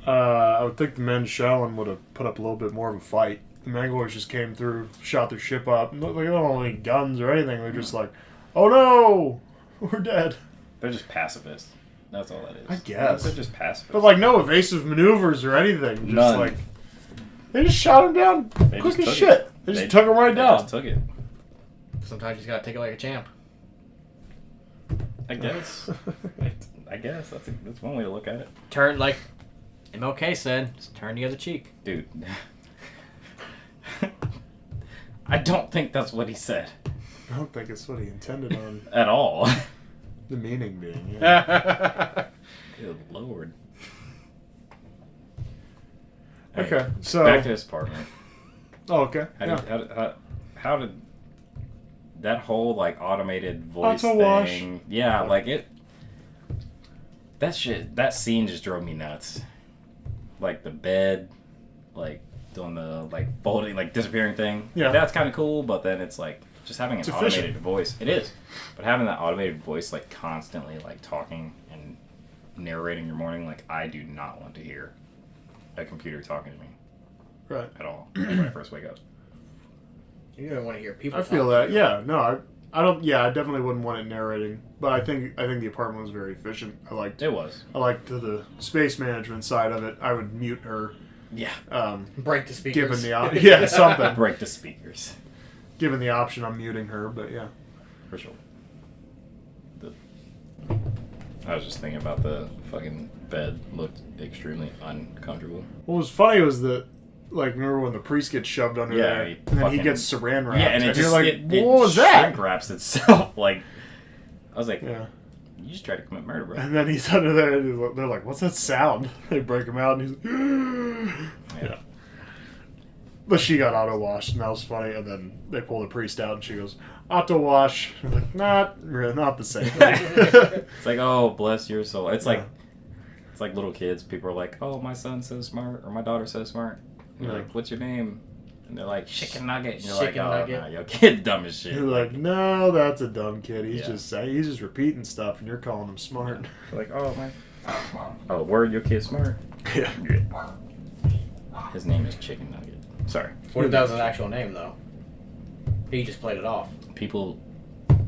I would think the men Shaolin would have put up a little bit more of a fight. The Mangaloys just came through, shot their ship up. They don't have any guns or anything. They're just like, oh no, we're dead. they're just pacifists. That's all that is. I guess. They're just pacifists. But like no evasive maneuvers or anything. Just None. like they just shot him down They quick just as took shit. it. They just took him right They down. just took it. Sometimes you just gotta take it like a champ. I guess. I guess that's one way to look at it, Turn, like MLK said, just turn the other cheek. dude. I don't think that's what he said I don't think it's what he intended on at all. the meaning being. Yeah. Good lord. Okay, so back to his apartment. oh, okay. How did that whole like automated voice Auto wash. thing? Yeah, like it. That scene just drove me nuts. Like the bed, like doing the like folding, like disappearing thing. Yeah. That's kind of cool, but then it's like just having an It's automated efficient. voice. It is, but having that automated voice like constantly like talking and narrating your morning, like I do not want to hear a computer talking to me Right. at all like, when I first wake up. You don't want to hear people. I feel talk that. to you. Yeah. No, I don't. Yeah, I definitely wouldn't want it narrating. But I think the apartment was very efficient. I liked the space management side of it. I would mute her. Yeah. Break the speakers. Given the yeah something. Break the speakers. Given the option, I'm muting her. But yeah. For sure. I was just thinking about the fucking bed looked extremely uncomfortable. What was funny was that like, remember when the priest gets shoved under Yeah, there, he and then he fucking- gets saran wrapped. Yeah, and it just you're like, it what was that? shrink wraps itself. Like, I was like, Yeah. you just tried to commit murder, bro. And then he's under there, and they're like, what's that sound? They break him out, and he's Yeah. But she got auto washed, and that was funny. And then they pull the priest out, and she goes, auto wash. I'm like, not the same thing. It's like, oh, bless your soul. It's like little kids. People are like, oh, my son's so smart, or my daughter's so smart. And you're like, what's your name? And they're like, Chicken Nugget. And you're Chicken like, oh, Nugget. nah, your kid dumb as shit. You're like, no, that's a dumb kid. He's Yeah. he's just repeating stuff, and you're calling him smart. Like, oh, man. Oh, word, your kid's smart. Yeah. His name is Chicken Nugget. Sorry. What if that was his actual name, though? He just played it off. People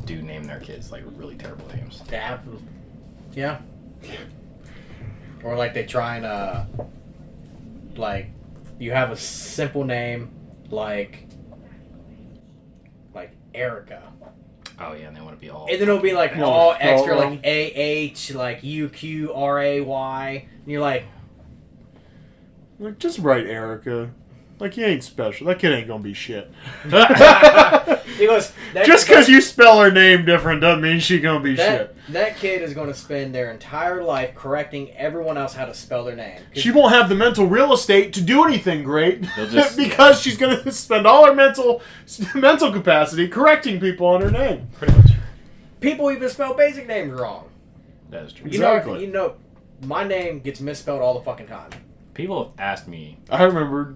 do name their kids like really terrible names. Yeah. Or like they try and like you have a simple name like Erica. Oh yeah, and they want to be all. And then it'll be like No, all no, extra wrong. like AH like UQRAY. And you're like, Like, just write Erica. Like, you ain't special. That kid ain't gonna be shit. he goes, Just because you spell her name different doesn't mean she gonna be shit. that kid is going to spend their entire life correcting everyone else how to spell their name. 'Cause She won't have the mental real estate to do anything great They'll just- because she's gonna spend all her mental capacity correcting people on her name. Pretty much. people even spell basic names wrong. That is true. Exactly. You know, my name gets misspelled all the fucking time. People have asked me. I remember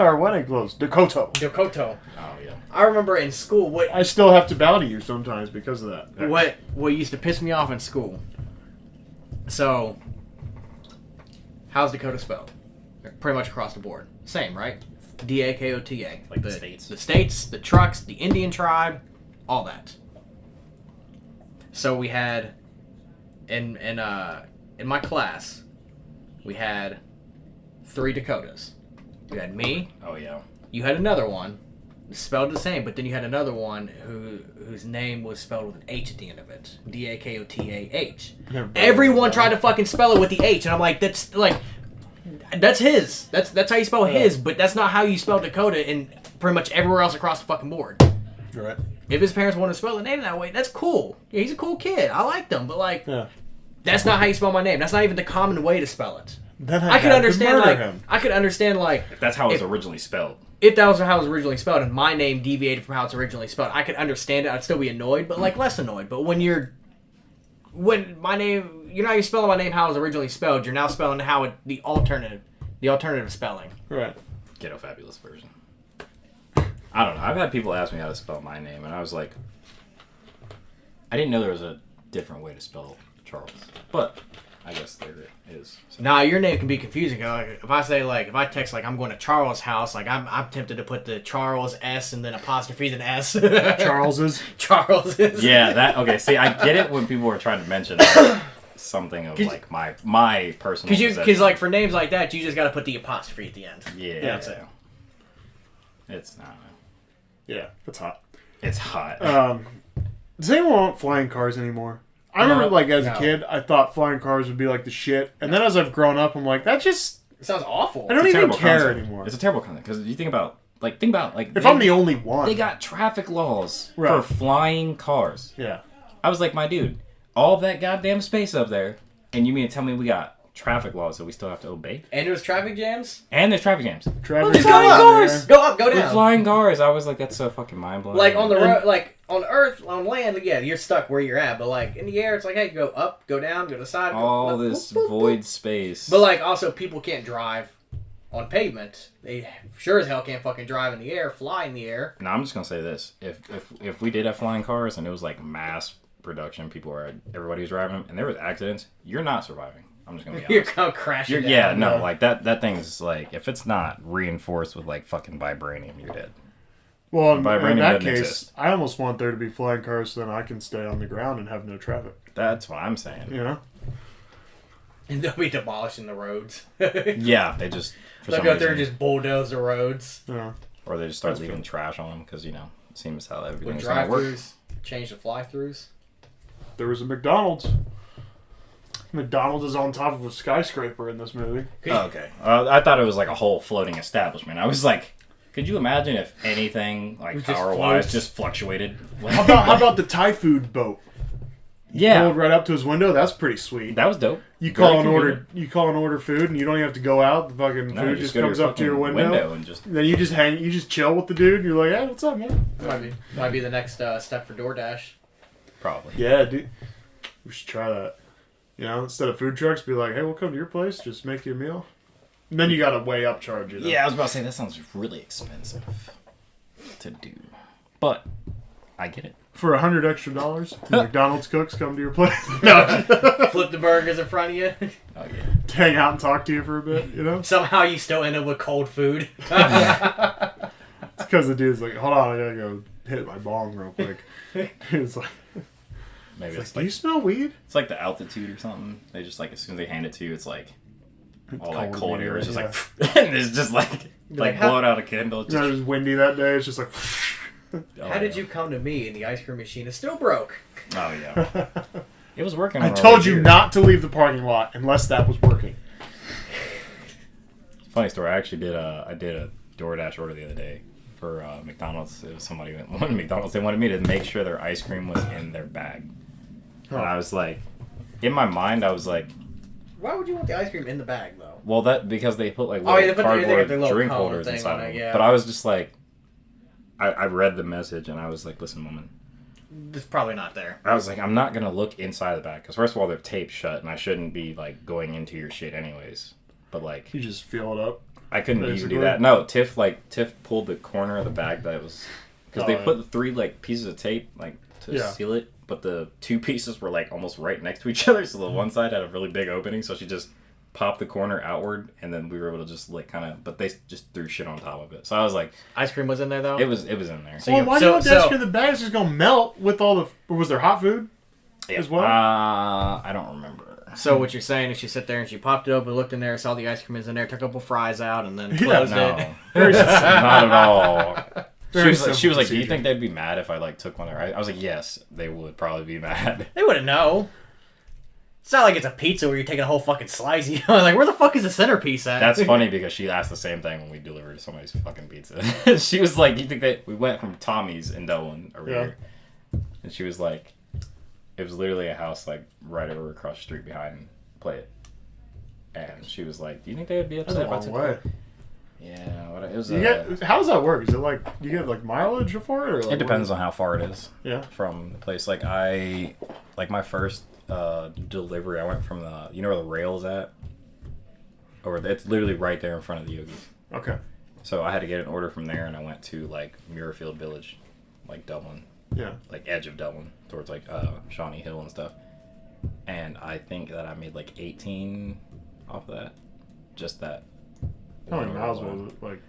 our wedding clothes, Dakota. Dokoto. Oh yeah. I remember in school I still have to bow to you sometimes because of that. what used to piss me off in school. So, how's Dakota spelled? Pretty much across the board. Same, right? Dakota. Like the states. The states, the trucks, the Indian tribe, all that. So we had in my class, we had 3 Dakotas. You had me. Oh yeah. You had another one, spelled the same, but then you had another one whose name was spelled with an H at the end of it. Dakotah. Everyone tried to fucking spell it with the H, and I'm like, that's his. That's how you spell his, but that's not how you spell Dakota in pretty much everywhere else across the fucking board. Right. If his parents want to spell the name that way, that's cool. Yeah, he's a cool kid. I like them, but like, Yeah. that's not how you spell my name. That's not even the common way to spell it. Then I could had to understand murder like him. I could understand like If that's how it was If- originally spelled. if that was how it was originally spelled and my name deviated from how it's originally spelled, I could understand it. I'd still be annoyed, but like less annoyed. But when my name, you're not even spelling my name how it was originally spelled. You're now spelling how the alternative spelling. Right. Ghetto Fabulous version. I don't know. I've had people ask me how to spell my name, and I was like, I didn't know there was a different way to spell Charles, but I guess there is. So. Nah, your name can be confusing. Like, if I text like I'm going to Charles' house, like I'm tempted to put the Charles S and then apostrophe then S. Charles's. Charles is. Yeah, that okay. See, I get it when people are trying to mention something of like my personal. Because like for names like that, you just got to put the apostrophe at the end. Yeah, That's it. It's not. Yeah, it's hot. It's hot. Does anyone want flying cars anymore? I remember, like, as a No. kid, I thought flying cars would be, like, the shit. And then as I've grown up, I'm like, that just... It sounds awful. I don't It's a even terrible care concept. anymore. It's a terrible concept because you think about If I'm the only one. they got traffic laws Right. for flying cars. Yeah. I was like, my dude, all that goddamn space up there, and you mean to tell me we got traffic laws that we still have to obey? And there's traffic jams. And there's traffic jams. Traffic Let's jams go out cars! there. Go up, go With down. flying cars, I was like, that's so fucking mind blowing. Like on the road, like on Earth, on land, yeah, you're stuck where you're at. But like in the air, it's like, hey, go up, go down, go to the side. all go, this boop, boop, boop. void space. But like also, people can't drive on pavement. They sure as hell can't fucking drive in the air, fly in the air. No, I'm just gonna say this: if we did have flying cars and it was like mass production, everybody was driving them, and there was accidents, you're not surviving. I'm just gonna be You're honest. gonna crash. Down. Yeah, no, like that thing's like if it's not reinforced with like fucking vibranium, you're dead. Well, in Vibranium that doesn't case, exist. I almost want there to be flying cars so then I can stay on the ground and have no traffic. That's what I'm saying. You know? And they'll be demolishing the roads. Yeah, they just for They'll some go there and reason, just bulldoze the roads. Yeah. or they just start leaving trash on them because it seems how With everything's gonna work. drive-throughs, change the fly-throughs. There was a McDonald's. McDonald's is on top of a skyscraper in this movie. Oh, okay. I thought it was like a whole floating establishment. I was like, could you imagine if anything like power-wise just fluctuated? How about the Thai food boat? Yeah, Rolled right up to his window. That's pretty sweet. that was dope. You call and order food, and you don't even have to go out. The fucking food just comes up to your window, and just then you just hang. You just chill with the dude. You're like, hey, what's up, man? Might be the next step for DoorDash. probably. Yeah, dude. We should try that. You know, instead of food trucks, be like, hey, we'll come to your place. Just make you a meal. And then you got to way up charge it. Yeah, I was about to say that sounds really expensive to do, but I get it. For $100 extra, McDonald's cooks come to your place. No, Flip the burgers in front of you. Oh yeah. hang out and talk to you for a bit. You know, Somehow you still end up with cold food. it's because the dude's like, hold on, I gotta go hit my bong real quick. It's like, Maybe it's do you smell weed? it's like the altitude or something. They just like as soon as they hand it to you, it's like all that cold cold air, air is just yeah. like and it's just like like, how- blowing out a candle. You know, it was windy that day. It's just like. How did you come to me and the ice cream machine is still broke? Oh yeah. It was working. I on our told way you here. not to leave the parking lot unless that was working. Funny story. I actually did a DoorDash order the other day for McDonald's. It was somebody who wanted McDonald's. They wanted me to make sure their ice cream was in their bag, and I was like, in my mind, I was like, Why would you want the ice cream in the bag though? well, that because they put like Oh, little yeah, they got cardboard the little drink cone holders thing inside on of it, them. yeah. But I was just like, I read the message and I was like, listen, woman. It's probably not there. I was like, I'm not gonna look inside the bag because first of all, they're taped shut, and I shouldn't be like going into your shit anyways. But like, You just fill it up. I couldn't even basically. do that. No, Tiff pulled the corner of the bag that was because Oh, they yeah. put the 3 like pieces of tape like to Yeah. seal it, but the 2 pieces were like almost right next to each other. So the one side had a really big opening, so she just popped the corner outward, and then we were able to just like kind of. But they just threw shit on top of it. So I was like, Ice cream was in there though. it was in there. So Well, you- why do so- you want that so- ice cream? The bag's just gonna melt with all the. Or was there hot food as well? I don't remember. So what you're saying is she sat there and she popped it open, looked in there, saw the ice cream was in there, took a couple fries out, and then Yeah, closed No, it. not at all. Very She was like, simple do you procedure. think they'd be mad if I like took one? I was like, yes, they would probably be mad. They wouldn't know. It's not like it's a pizza where you're taking a whole fucking slice. You know, like where the fuck is the centerpiece at? That's funny because she asked the same thing when we delivered somebody's fucking pizza. She was like, you think that we went from Tommy's in Dublin over Yeah. here, and she was like, it was literally a house like right over across the street behind Play It, and she was like, do you think they would be That's upset a if I long took way. it? Yeah, it was. You get, how does that work? Is it like you get like mileage for it? Or like It depends on how far it is. Yeah. From the place. Like my first delivery, I went from the, you know where the rail's at? Or it's literally right there in front of the Yogi's. Okay. So I had to get an order from there, and I went to like Muirfield Village, like Dublin, Yeah. like edge of Dublin, towards like Shawnee Hill and stuff. And I think that I made like 18 off of that. Just that. How many one miles order. was it? Like,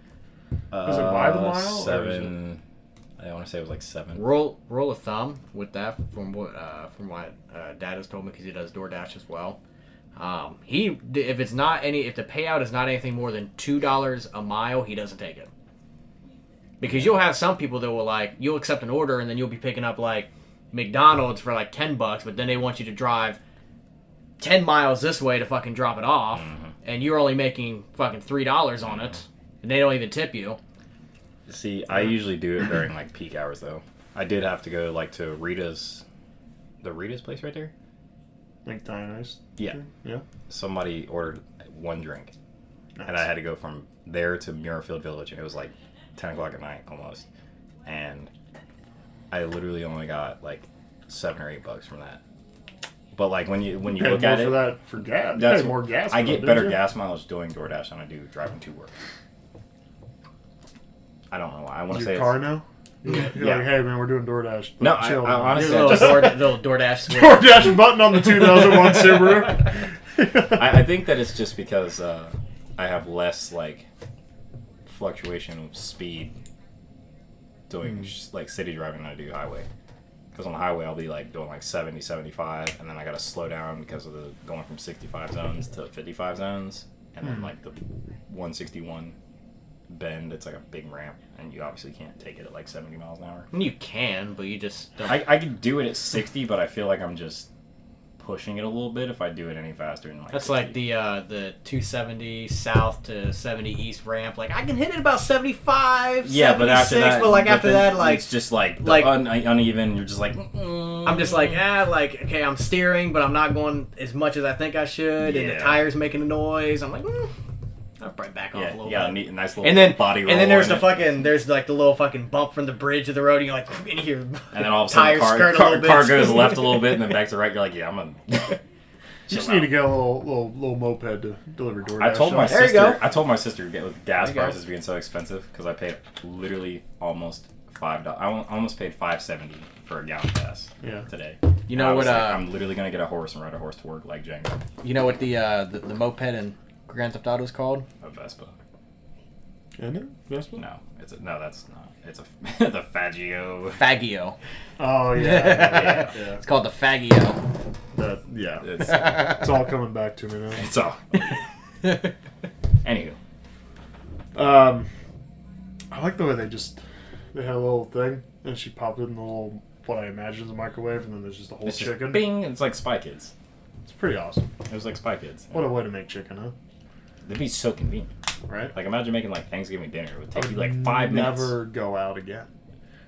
was it by the mile? or is it- 7. I want to say it was like 7. Rule of thumb with that, from what Dad has told me, because he does DoorDash as well. If the payout is not anything more than $2 a mile, he doesn't take it. Because you'll have some people that will like, you'll accept an order and then you'll be picking up like McDonald's for like $10, but then they want you to drive 10 miles this way to fucking drop it off, and you're only making fucking $3 on it, and they don't even tip you. See, I usually do it during like peak hours though. I did have to go like to Rita's place right there. Like Dionysus? Yeah. Yeah. Somebody ordered 1 drink, Nice. and I had to go from there to Muirfield Village, and it was like 10 o'clock at night almost, and I literally only got like $7 or $8 from that. But like when you Pay look more at for it, that for gas. You that's pay more gas. I for get that, better don't you? gas mileage doing DoorDash than I do driving to work. I don't know why. I want Is to your say car now? You're Yeah. like, hey man, we're doing DoorDash. No, I Chill, man. honestly- Little, just- little DoorDash switch. DoorDash button on the 2001 Subaru. I think that it's just because I have less like fluctuation of speed doing like city driving than I do highway. Because on the highway I'll be like doing like 70, 75, and then I gotta slow down because of the going from 65 zones to 55 zones, and then like the 161 bend, it's like a big ramp, and you obviously can't take it at like 70 miles an hour. You can, but you just don't. I can do it at 60, but I feel like I'm just pushing it a little bit if I do it any faster than like That's 60. like the 270 south to 70 east ramp. Like I can hit it about 75, yeah, 76, but after that, but like after then that, like it's just like like- uneven. You're just like I'm just like like okay, I'm steering, but I'm not going as much as I think I should, and the Yeah. tires making a noise. I'm like, I'll probably back off a little yeah, bit. a nice little And then body roll. and then there's in the it. fucking there's like the little fucking bump from the bridge of the road, and you're like in here. And then all of a sudden, tires the skirt a little bit. car goes left a little bit, and then back to right. You're like, yeah, I'm a. You just need to get a little moped to deliver DoorDash. I told my There you sister. go. I told my sister to get with gas There you go. prices being so expensive because I paid literally almost $5. I almost paid $5.70 for a gallon of gas. Yeah. Today. You know And I was what? like, I'm literally gonna get a horse and ride a horse to work like Django. You know what the moped in Grand Theft Auto is called? A Vespa. Isn't it? Vespa? No, that's not. It's a the Faggio. Faggio. Oh yeah. yeah. It's called the Faggio. Yeah. It's, It's all coming back to me now. it's all. Anywho, I like the way they had a little thing and she popped it in the little what I imagine is a microwave and then there's just a whole it's just chicken. bing. It's like Spy Kids. It's pretty awesome. It was like Spy Kids. What a way to make chicken, huh? It'd be so convenient. Right? Like imagine making like Thanksgiving dinner. It would take I you would like 5 minutes. Never go out again.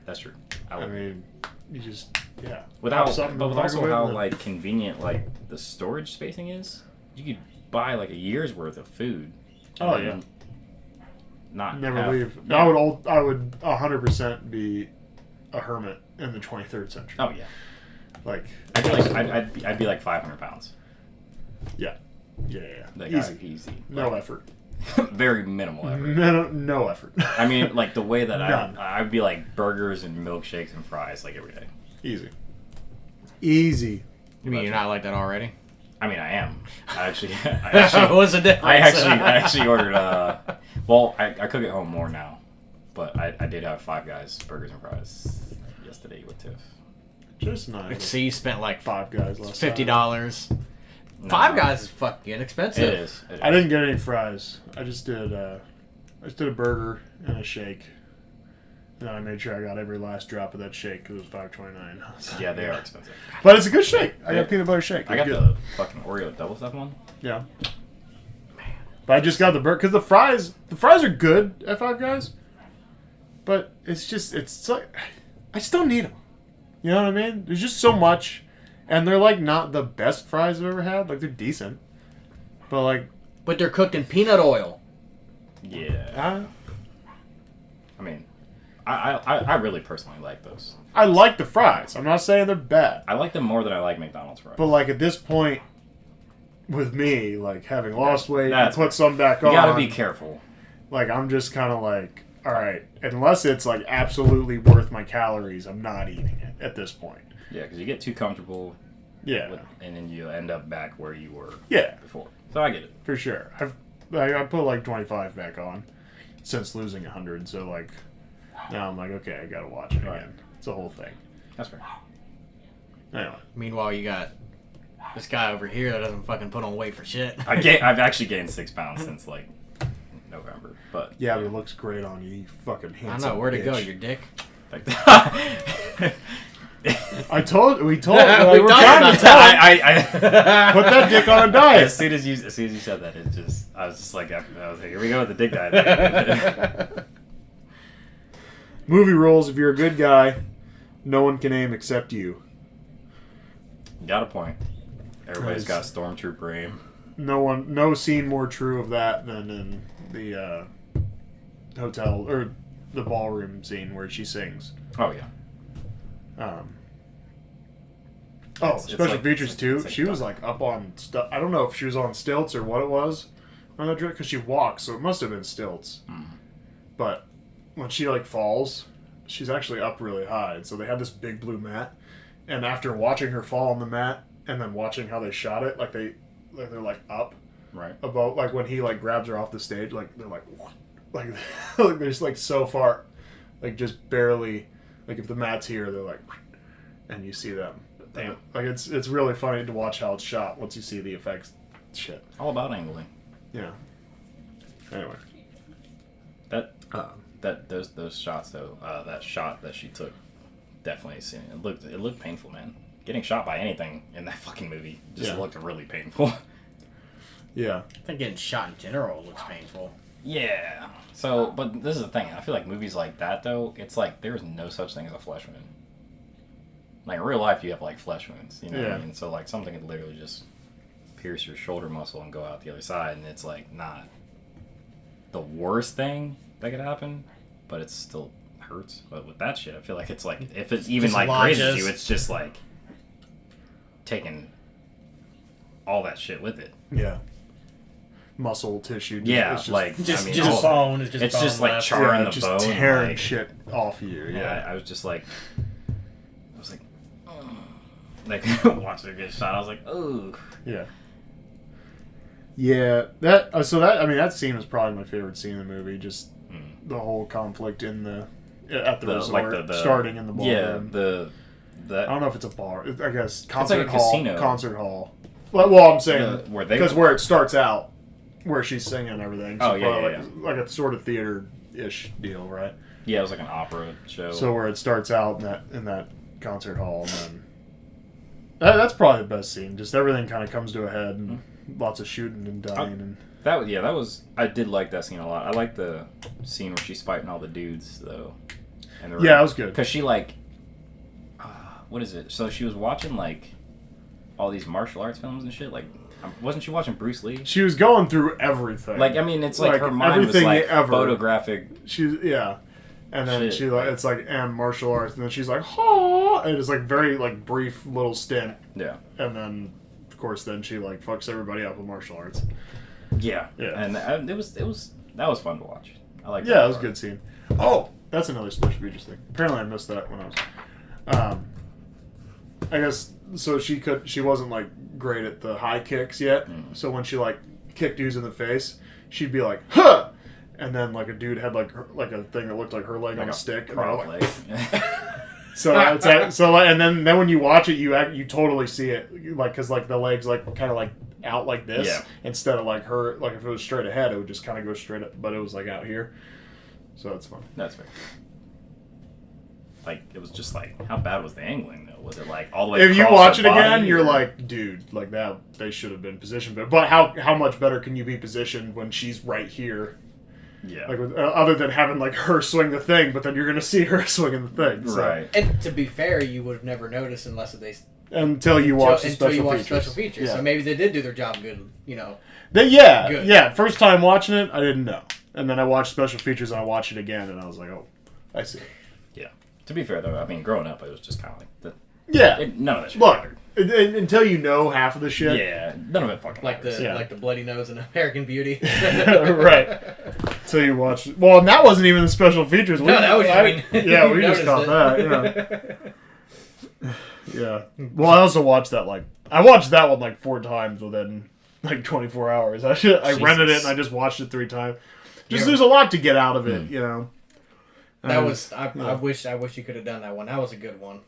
That's true. I mean, you just pop Without, something in but the with also microwave how and then- like convenient like the storage spacing is, you could buy like a year's worth of food. Oh, and yeah. Not never have, leave. Yeah. I would 100% be a hermit in the 23rd century. Oh yeah. Like I'd be like I'd be like 500 pounds. yeah. Like, Easy. easy. No Like, effort. very minimal effort. No effort. I mean, like the way that None. I'd be like burgers and milkshakes and fries like every day. Easy. You mean you're not like that already? I mean, I am. I actually What's the difference? I actually ordered. Well, I cook at home more now, but I did have Five Guys burgers and fries yesterday with Tiff. Just nice. So you spent like Five Guys last $50. No, Five Guys is fucking expensive. It is. I didn't get any fries. I just did a burger and a shake. And then I made sure I got every last drop of that shake because it was $5.29. Yeah, they are expensive. But it's a good shake. I Yeah. got peanut butter shake. I got It's the fucking Oreo double stuff one. Yeah. But I just got the burger because the fries are good at Five Guys. But it's like I still need them. You know what I mean? There's just so much, and they're like not the best fries I've ever had. Like they're decent, but like But they're cooked in peanut oil. Yeah. I mean, I really personally like those. I like the fries. I'm not saying they're bad, I like them more than I like McDonald's fries. but like at this point, with me like having lost weight, and That's- put some back you on, gotta be careful. like I'm just kind of like, all right, unless it's like absolutely worth my calories, I'm not eating it at this point. Yeah, because you get too comfortable, Yeah, and then you end up back where you were yeah, before. So I get it. for sure. I put like 25 back on since losing 100, so like now I'm like, okay, I gotta watch it Right. again. It's a whole thing. That's fair. Anyway, Meanwhile, you got this guy over here that doesn't fucking put on weight for shit. I've actually gained 6 pounds since like November, but yeah, but it looks great on you, you fucking I handsome know where to go, bitch. your dick. like we told We we're talked trying about to tell him, I put that dick on a as diet. soon as you said that, I was just like, I was like, here we go with the dick diet. Movie rules: if you're a good guy, no one can aim except you. Got a point. Everybody's got Nice. stormtrooper aim. No scene more true of that than in the hotel or the ballroom scene where she sings. Oh yeah. It's Special like- features too. it's like She was like up on I don't know if she was on stilts or what it was on that because she walks, so it must have been stilts. But when she like falls, she's actually up really high. And so they had this big blue mat, and after watching her fall on the mat and then watching how they shot it, they're like up Right. about like when he like grabs her off the stage, like they're like what? Like they're just like so far, like just barely. Like if the mat's here, they're like, and you see them. Damn. Like it's really funny to watch how it's shot once you see the effects. Shit. All about angling. Yeah. Anyway. Those shots though, that shot that she took, definitely seen it. It looked painful, man. getting shot by anything in that fucking movie just looked really painful. Yeah. I think getting shot in general looks painful. Yeah. So, but this is the thing. I feel like movies like that, though, it's like there's no such thing as a flesh wound. Like, in real life, you have, like, flesh wounds. You know what I mean? So, like, something could literally just pierce your shoulder muscle and go out the other side, and it's, like, not the worst thing that could happen, but it still hurts. But with that shit, I feel like it's, like, if it even, like, grazes you, it's just, like, taking all that shit with it. Yeah. Muscle tissue. Yeah, it's just, like Just, I mean, just bone. It's just it's bone just like left. charring the just bone, tearing like, shit off you. Yeah. I was just like, like watching her get shot. I was like, oh. Yeah. Yeah. That. So that. I mean, that scene was probably my favorite scene in the movie. Just the whole conflict in the at the resort, like the starting in the ballroom. Yeah. I don't know if it's a bar. I guess like concert a hall. casino. Concert hall. Well, I'm saying where where it starts out, where she's singing and everything. So Oh, yeah. like a sort of theater-ish deal, right? Yeah, it was like an opera show. So where it starts out in that concert hall, and then that's probably the best scene. Just everything kind of comes to a head, and lots of shooting and dying, and that was I did like that scene a lot. I like the scene where she's fighting all the dudes though. And yeah, it was good because she like, what is it? So she was watching like all these martial arts films and shit. Like, wasn't she watching Bruce Lee? She was going through everything. Like, I mean, it's like her mind was like photographic. And then shit, she like it's like and martial arts, and then she's like, "Ha!" And it's like very like brief little stint. Yeah. And then, of course, then she like fucks everybody up with martial arts. Yeah. Yeah. And it was that was fun to watch. I like. Yeah, it was a good scene. Oh, that's another special features thing. Apparently, I missed that when I was. I guess so. She wasn't like great at the high kicks yet. So when she like kicked dudes in the face, she'd be like, "Huh!" And then like a dude had like a thing that looked like her leg like on a stick. Prop leg. So it's like, and then when you watch it, you totally see it like because like the legs like kind of like out like this instead of like her like if it was straight ahead, it would just kind of go straight up, but it was like out here. So it's fun. That's fair. Like, it was just like, how bad was the angling, though? Was it like all the way If you across watch her it again, body, you're or- like, dude, like that, they should have been positioned better. But how much better can you be positioned when she's right here? Yeah. Like, other than having like her swing the thing, but then you're gonna see her swinging the thing, so. Right. And to be fair, you would have never noticed unless they Until you watch the until you special watch features. special features. Yeah. So maybe they did do their job good. You know. Yeah. Good. First time watching it, I didn't know, and then I watched special features and I watched it again, and I was like, oh, I see. Yeah. To be fair, though, I mean, growing up, it was just kind of like none of that shit Look, mattered. until you know half of the shit. Yeah, none of it fucking Like matters. the bloody nose in American Beauty. Right. So you watch. Well, and that wasn't even the special features. No, that was. I mean, yeah, we you just caught noticed that. Yeah. Well, I also watched that I watched that one like 4 times within like 24 hours. I rented it and I just watched it 3 times. There's a lot to get out of it, you know. That was. I wish you could have done that one. That was a good one.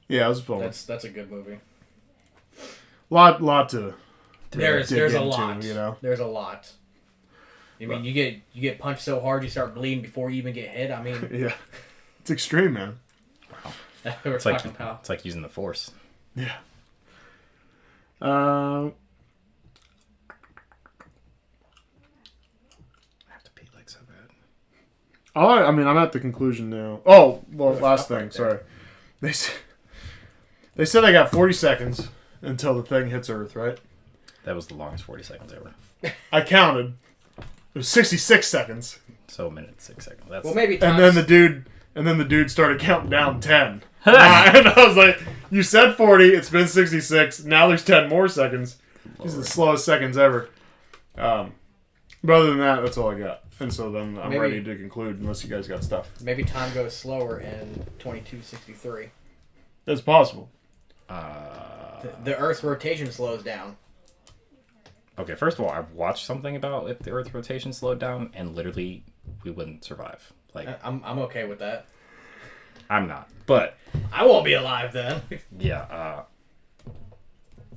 Yeah, it was fun. That's a good movie. Lot to. There's dig a into, lot. you know. There's a lot. I mean, you get punched so hard you start bleeding before you even get hit. I mean, Yeah, it's extreme, man. we're It's like talking about. it's like using the force. Yeah. I have to pee like so bad. I mean, I'm at the conclusion now. Oh, well, last thing. Sorry. They said I got 40 seconds until the thing hits Earth, right? That was the longest 40 seconds ever. I counted. It was 66 seconds. So a minute, 6 seconds. That's Well, maybe. And Tom's- then the dude started counting down 10. And I was like, you said 40, it's been 66, now there's 10 more seconds. These are the slowest seconds ever. But other than that, that's all I got. And so then I'm ready to conclude unless you guys got stuff. Maybe time goes slower in 2263. It's possible. The Earth's rotation slows down. Okay, first of all, I've watched something about if the Earth rotation slowed down, and literally we wouldn't survive. Like, I'm okay with that. I'm not, but I won't be alive then. yeah.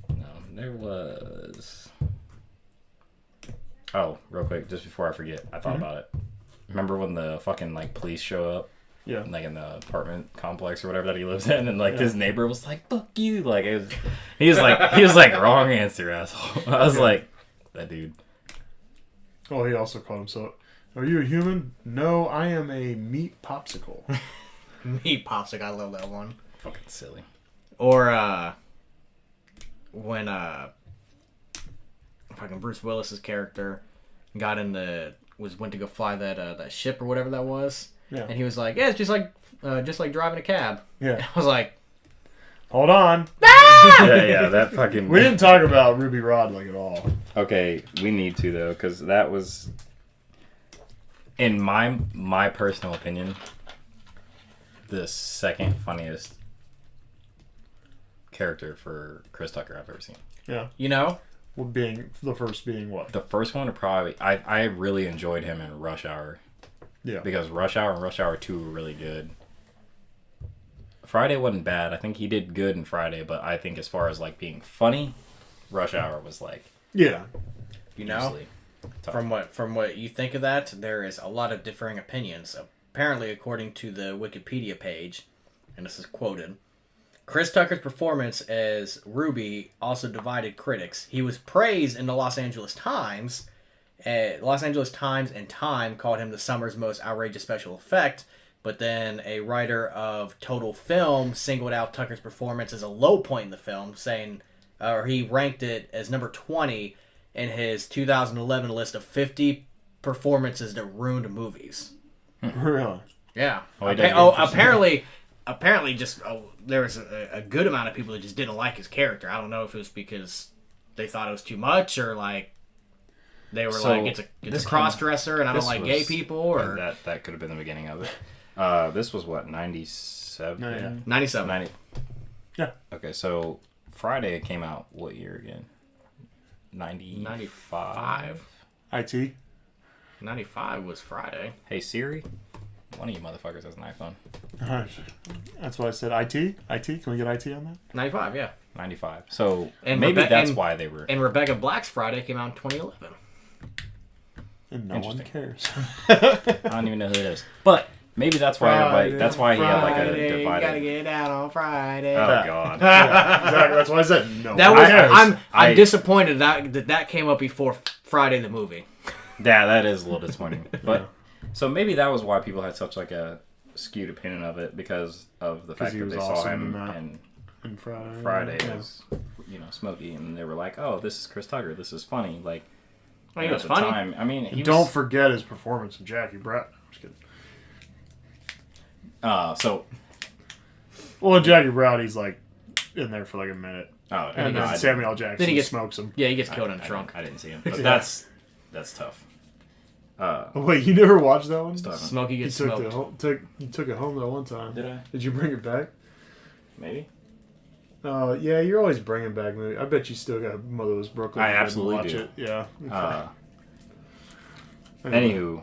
No, there was. Oh, real quick, just before I forget, I thought about it. Remember when the fucking like police show up Yeah. Like in the apartment complex or whatever that he lives in, and like his neighbor was like, "Fuck you!" Like he was like wrong answer, asshole. I was like, that dude. Oh, he also called himself. Are you a human? No, I am a meat popsicle. Meat popsicle. I love that one. Fucking silly. Or when fucking Bruce Willis's character went to go fly that ship or whatever that was. Yeah. And he was like, "Yeah, it's just like driving a cab." Yeah. I was like, Hold on. Yeah, that fucking. We didn't talk about Ruby Rod like at all. Okay, we need to though, because that was, in my personal opinion, the second funniest character for Chris Tucker I've ever seen. Yeah. you know, Well, being the first being what? The first one probably I really enjoyed him in Rush Hour. Yeah. Because Rush Hour and Rush Hour 2 were really good. Friday wasn't bad. I think he did good in Friday, but I think as far as like being funny, Rush Hour was like Yeah. you know, easily top. from what you think of that, there is a lot of differing opinions. Apparently, according to the Wikipedia page, and this is quoted, Chris Tucker's performance as Ruby also divided critics. He was praised in the Los Angeles Times. Los Angeles Times and Time called him the summer's most outrageous special effect, but then a writer of Total Film singled out Tucker's performance as a low point in the film, saying, or he ranked it as number 20 in his 2011 list of 50 performances that ruined movies. Really? Yeah. Oh, he did get Apparently, just there was a good amount of people that just didn't like his character. I don't know if it was because they thought it was too much, or like they were So, like, it's this a cross dresser, and I don't this like was- gay people, or that could have been the beginning of it. This was what, 97? No, yeah. 97. 90. Yeah. Okay, so Friday came out what year again? 95. IT. 95 was Friday. Hey Siri, one of you motherfuckers has an iPhone. That's why I said IT. IT. Can we get IT on that? 95, yeah. 95. So And maybe that's and- why they were. And Rebecca Black's Friday came out in 2011. And no one cares. I don't even know who it is. But maybe that's why everybody. Friday, That's why he had like a Friday, you gotta divided. get out on Friday. Oh God. Yeah, exactly. That's why I said no. That one was cares. I'm I- disappointed that came up before Friday the movie. Yeah, that is a little disappointing. But so maybe that was why people had such like a skewed opinion of it, because of the fact he that was they saw awesome him in that. and And Friday yeah. was, smoky, and they were like, "Oh, this is Chris Tucker. This is funny." Like, I mean, it was at the funny. time, I mean, he Don't was, forget his performance in Jackie Brown. I'm just kidding. So, Well, in Jackie Brown, he's like in there for like a minute, oh, and no, then I Samuel L. Jackson Then he gets- smokes him. Yeah, he gets killed in a I trunk. didn't see him, but Yeah. that's tough. Oh, wait, you never watched that one? Stuff. Smokey You gets took smoked. you took it home that one time. Did I? Did you bring it back? Maybe. Yeah, you're always bringing back movies. I bet you still got Motherless Brooklyn. I You didn't absolutely watch do. It. Yeah. Anywho,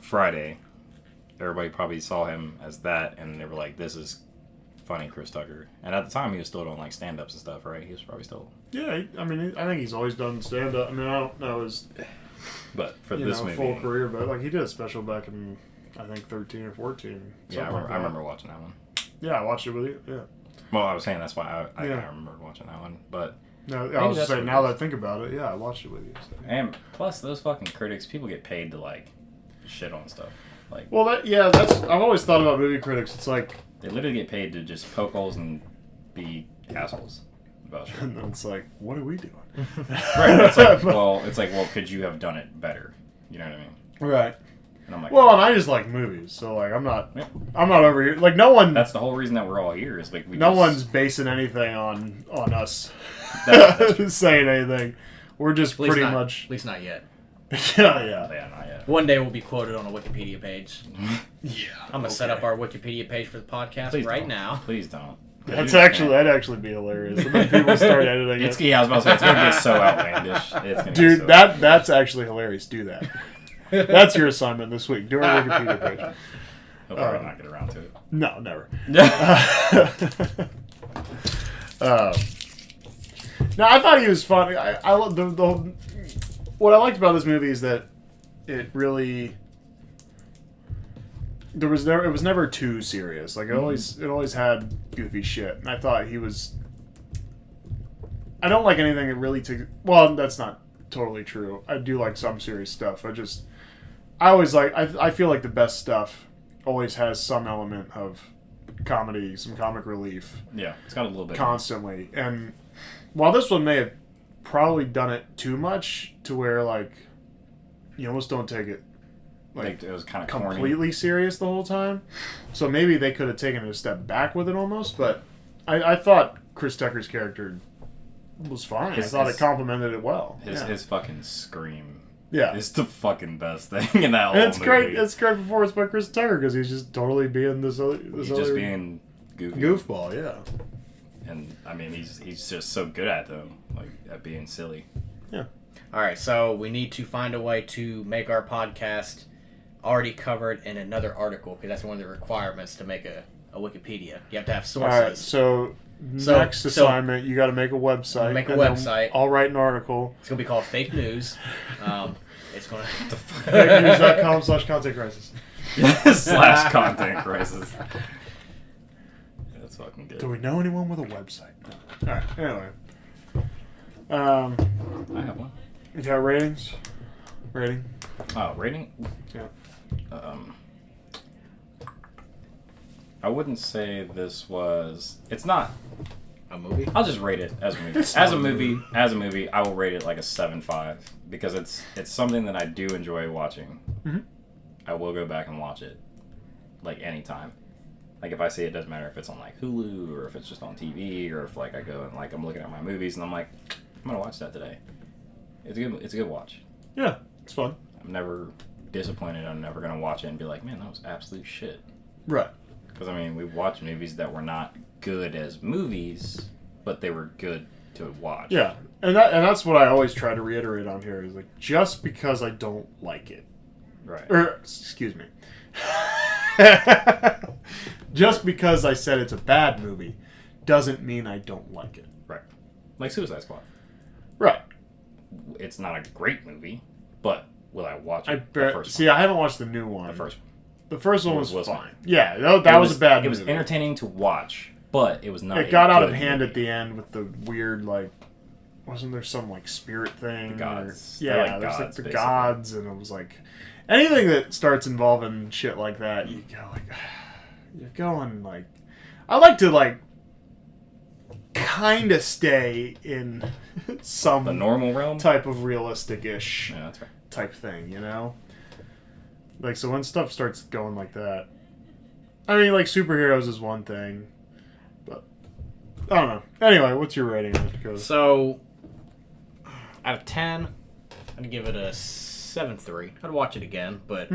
Friday, everybody probably saw him as that, and they were like, "This is funny, Chris Tucker." And at the time, he was still doing like stand-ups and stuff, right? He was probably still. Yeah, I mean, I think he's always done stand up. I mean, I don't know his But for this movie, full career, but like he did a special back in I think 13 or 14. yeah, something like I that. remember watching that one. Yeah, I watched it with you. Yeah. Well, I was saying that's why I Yeah. remembered watching that one, but. No, I Maybe was just that's saying. what it Now is. that I think about it, yeah, I watched it with you. So. And plus, those fucking critics, people get paid to like shit on stuff. Like, Well, that's I've always thought about movie critics. It's like, they literally get paid to just poke holes and be assholes about shit. and then it's like, what are we doing? Right? It's like, well, could you have done it better? You know what I mean? Right. And I'm like, Well, and I just like movies, so like I'm not Yeah. over here. Like no one, that's the whole reason that we're all here. Is like no one's basing anything on us That's saying anything. We're just At least pretty not- much. At least not yet. Yeah. Yeah, not yet. One day we'll be quoted on a Wikipedia page. Yeah. I'm gonna set up our Wikipedia page for the podcast Please right don't. now. Please don't. That'd actually be hilarious. And then people start editing It's it. yeah, I was about to say it's gonna get so outlandish. It's gonna Dude, get so that's actually hilarious. Do that. That's your assignment this week. Do our Wikipedia page. He'll probably not get around to it. No, never. No, I thought he was funny. I love the what I liked about this movie is that it really it was never too serious. Like it always had goofy shit, and I thought he was. I don't like anything that really takes. Well, that's not totally true. I do like some serious stuff. I always like. I feel like the best stuff always has some element of comedy, some comic relief. Yeah, it's got a little bit constantly. And while this one may have probably done it too much to where like you almost don't take it like it was kind of completely corny. serious the whole time. So maybe they could have taken it a step back with it almost. But I thought Chris Tucker's character was fine. I thought it complimented it well. His fucking scream. Yeah, it's the fucking best thing in that whole and it's movie. great. It's great performance by Chris Tucker because he's just totally being this just being goofy. Goofball. Yeah, and I mean he's just so good at them, like at being silly. Yeah. All right, so we need to find a way to make our podcast already covered in another article because that's one of the requirements to make a Wikipedia. You have to have sources. All right, so next assignment, you got to make a website. Make a website. I'll write an article. It's gonna be called Fake News. It's gonna fakenews.com/content crisis. / content crisis. That's fucking good. Do we know anyone with a website? No. All right. Anyway, I have one. you got ratings? Rating? Oh, rating? Yeah. I wouldn't say this was. It's not a movie. I'll just rate it as a movie. As a movie, I will rate it like a 7.5 because it's something that I do enjoy watching. Mm-hmm. I will go back and watch it, like anytime. Like if I see it, doesn't matter if it's on like Hulu or if it's just on TV or if like I go and like I'm looking at my movies and I'm like, I'm gonna watch that today. It's a good watch. Yeah, it's fun. I'm never disappointed. I'm never gonna watch it and be like, man, that was absolute shit. Right. Because I mean, we've watched movies that were not good as movies, but they were good to watch. Yeah, and that's what I always try to reiterate on here is like just because I don't like it, Right. or excuse me, just because I said it's a bad movie doesn't mean I don't like it. Right. Like Suicide Squad. Right. It's not a great movie, but will I watch it? I haven't watched the new one. The first one. The first one was Wasn't fine. Yeah, that was a bad movie. It was entertaining to watch, but it was not. It got out of hand at the end with the weird, like, wasn't there some, like, spirit thing? The gods. Yeah, like there's, gods, like, the basically. gods, and it was, like, anything that starts involving shit like that, you go, like, you're going, like, I like to, like, kind of stay in some The normal realm? type of realistic-ish Yeah, that's right. type thing, you know? Like, so when stuff starts going like that, I mean, like, superheroes is one thing, but I don't know. Anyway, what's your rating on it? Because So, out of 10, I'd give it a 7.3. I'd watch it again, but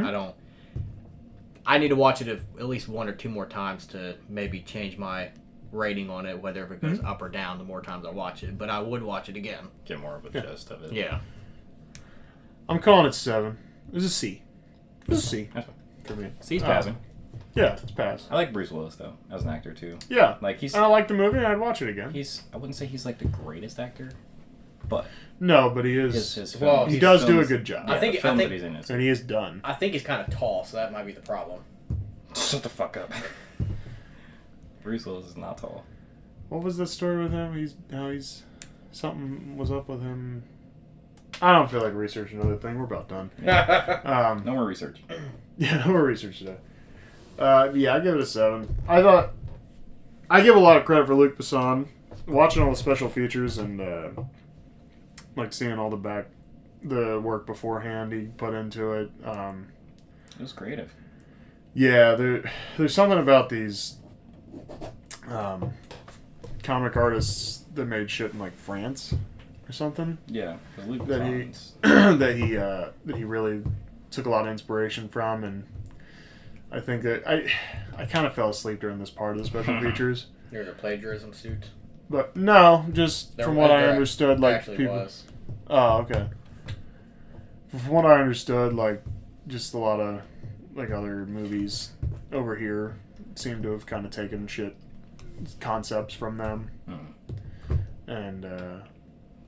I need to watch it at least one or two more times to maybe change my rating on it, whether if it goes up or down the more times I watch it. But I would watch it again. Get more of a gist of it. Yeah. I'm calling it 7. It's a C. It's a C That's fine. for me. He's passing. Yeah, it's pass. I like Bruce Willis though as an actor too. Yeah, Like he's. and I like the movie. And I'd watch it again. I wouldn't say he's like the greatest actor, but No, but he is. his Well, he his does do a films- good job, Yeah, I think- the film I think- that he's in is. and he is done. I think he's kind of tall, so that might be the problem. Shut the fuck up. Bruce Willis is not tall. What was the story with him? Something was up with him. I don't feel like researching another thing. We're about done. No more research. Yeah, no more research today. Yeah, I give it a 7. I give a lot of credit for Luc Besson. Watching all the special features and like seeing all the work beforehand he put into it. It was creative. Yeah, there's something about these comic artists that made shit in like France or something. Yeah, Luke That Besson's- that he really took a lot of inspiration from, and I think that I kind of fell asleep during this part of the special features, There's a plagiarism suit. but no, just There from what I there understood, like actually people. was. Oh, okay. From what I understood, like just a lot of like other movies over here seem to have kind of taken shit concepts from them, and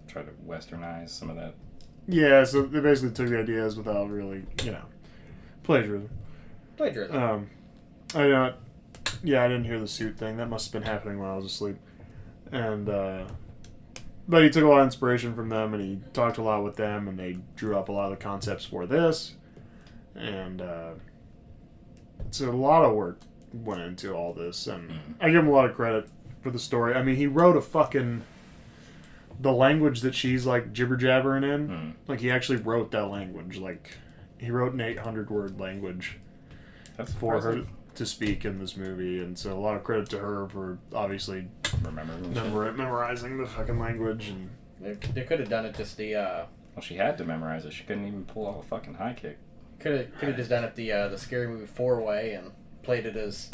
Try to westernize some of that. yeah, so they basically took the ideas without really, plagiarism. Plagiarism. I didn't hear the suit thing. That must have been happening when I was asleep. And but he took a lot of inspiration from them, and he talked a lot with them, and they drew up a lot of the concepts for this. And so a lot of work went into all this, and I give him a lot of credit for the story. I mean, he wrote the language that she's like jibber jabbering in. Like, he actually wrote that language. Like, he wrote an 800-word language for her to speak in this movie, and so a lot of credit to her for obviously memorizing the fucking language. And they could have done it just the. Well, she had to memorize it. She couldn't even pull off a fucking high kick. Could have just done it the Scary Movie 4-way and played it as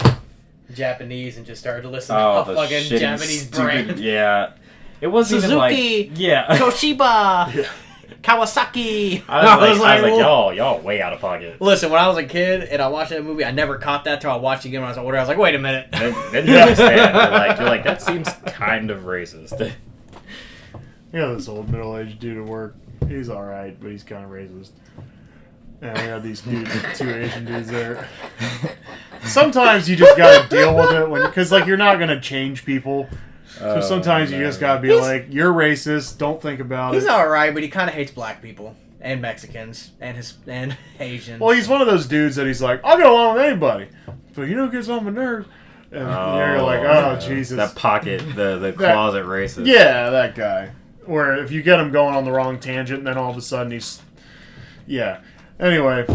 Japanese and just started to listen to a fucking Japanese brand. Yeah. It wasn't Suzuki, even like... Yeah. Toshiba, Yeah. Kawasaki. I was like, y'all way out of pocket. Listen, when I was a kid and I watched that movie, I never caught that till I watched it again when I was older. I was like, wait a minute. Then you understand. You're like, that seems kind of racist. yeah, this old middle-aged dude at work. He's all right, but he's kind of racist. And we had these two Asian dudes there. Sometimes you just gotta deal with it because like you're not gonna change people. So sometimes you just gotta be like, you're racist. Don't think about it. He's all right, but he kind of hates black people and Mexicans and Asians. Well, he's one of those dudes that he's like, I'll get along with anybody, but you know who gets on my nerves? And you're like, oh Jesus, that pocket, the closet racist. Yeah, that guy. Where if you get him going on the wrong tangent, and then all of a sudden yeah. Anyway,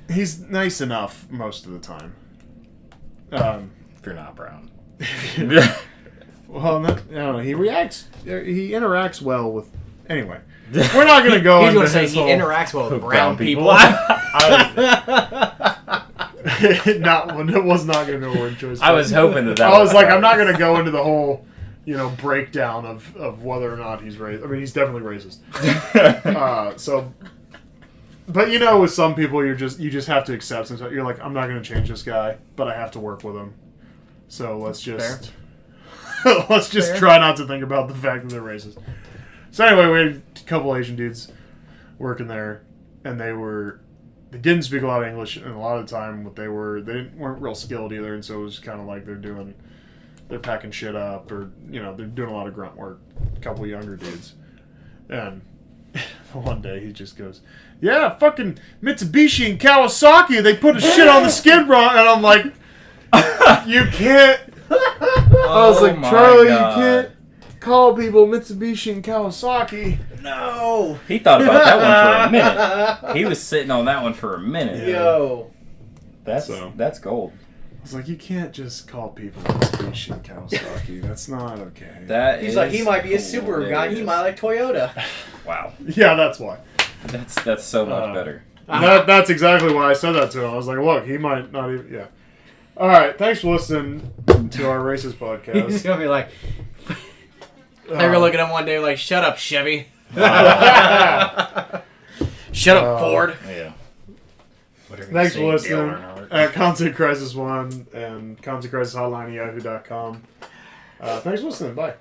he's nice enough most of the time. If you're not brown. Well, I don't know. He interacts well with. Anyway, we're not going to go into say his he whole... interacts well with brown people. It was not going to be a word choice. I was hoping that I was like, I'm not going to go into the whole, breakdown of whether or not he's racist. I mean, he's definitely racist. But with some people, you just have to accept. You're like, I'm not going to change this guy, but I have to work with him. So let's just try not to think about the fact that they're racist. So anyway, we had a couple Asian dudes working there, and they didn't speak a lot of English, and a lot of the time they weren't real skilled either, and so it was kind of like they're packing shit up, or they're doing a lot of grunt work. A couple younger dudes, and one day he just goes, "Yeah, fucking Mitsubishi and Kawasaki, they put a shit on the skid row," and I'm like, you can't. I was like, Charlie, you can't call people Mitsubishi and Kawasaki. No. He thought about that one for a minute. He was sitting on that one for a minute. Yo. That's gold. I was like, you can't just call people Mitsubishi and Kawasaki. That's not okay. He's like, he might be a Subaru guy. He might like Toyota. Wow. Yeah, that's why. That's so much better. That's exactly why I said that to him. I was like, look, he might not even. Yeah. All right, thanks for listening to our racist podcast. He's gonna be like, they're gonna look at him one day like, "Shut up, Chevy." Shut up, Ford. Yeah. Thanks for listening at Content Crisis 1 and Content Crisis Hotline at yahoo.com. Thanks for listening. Bye.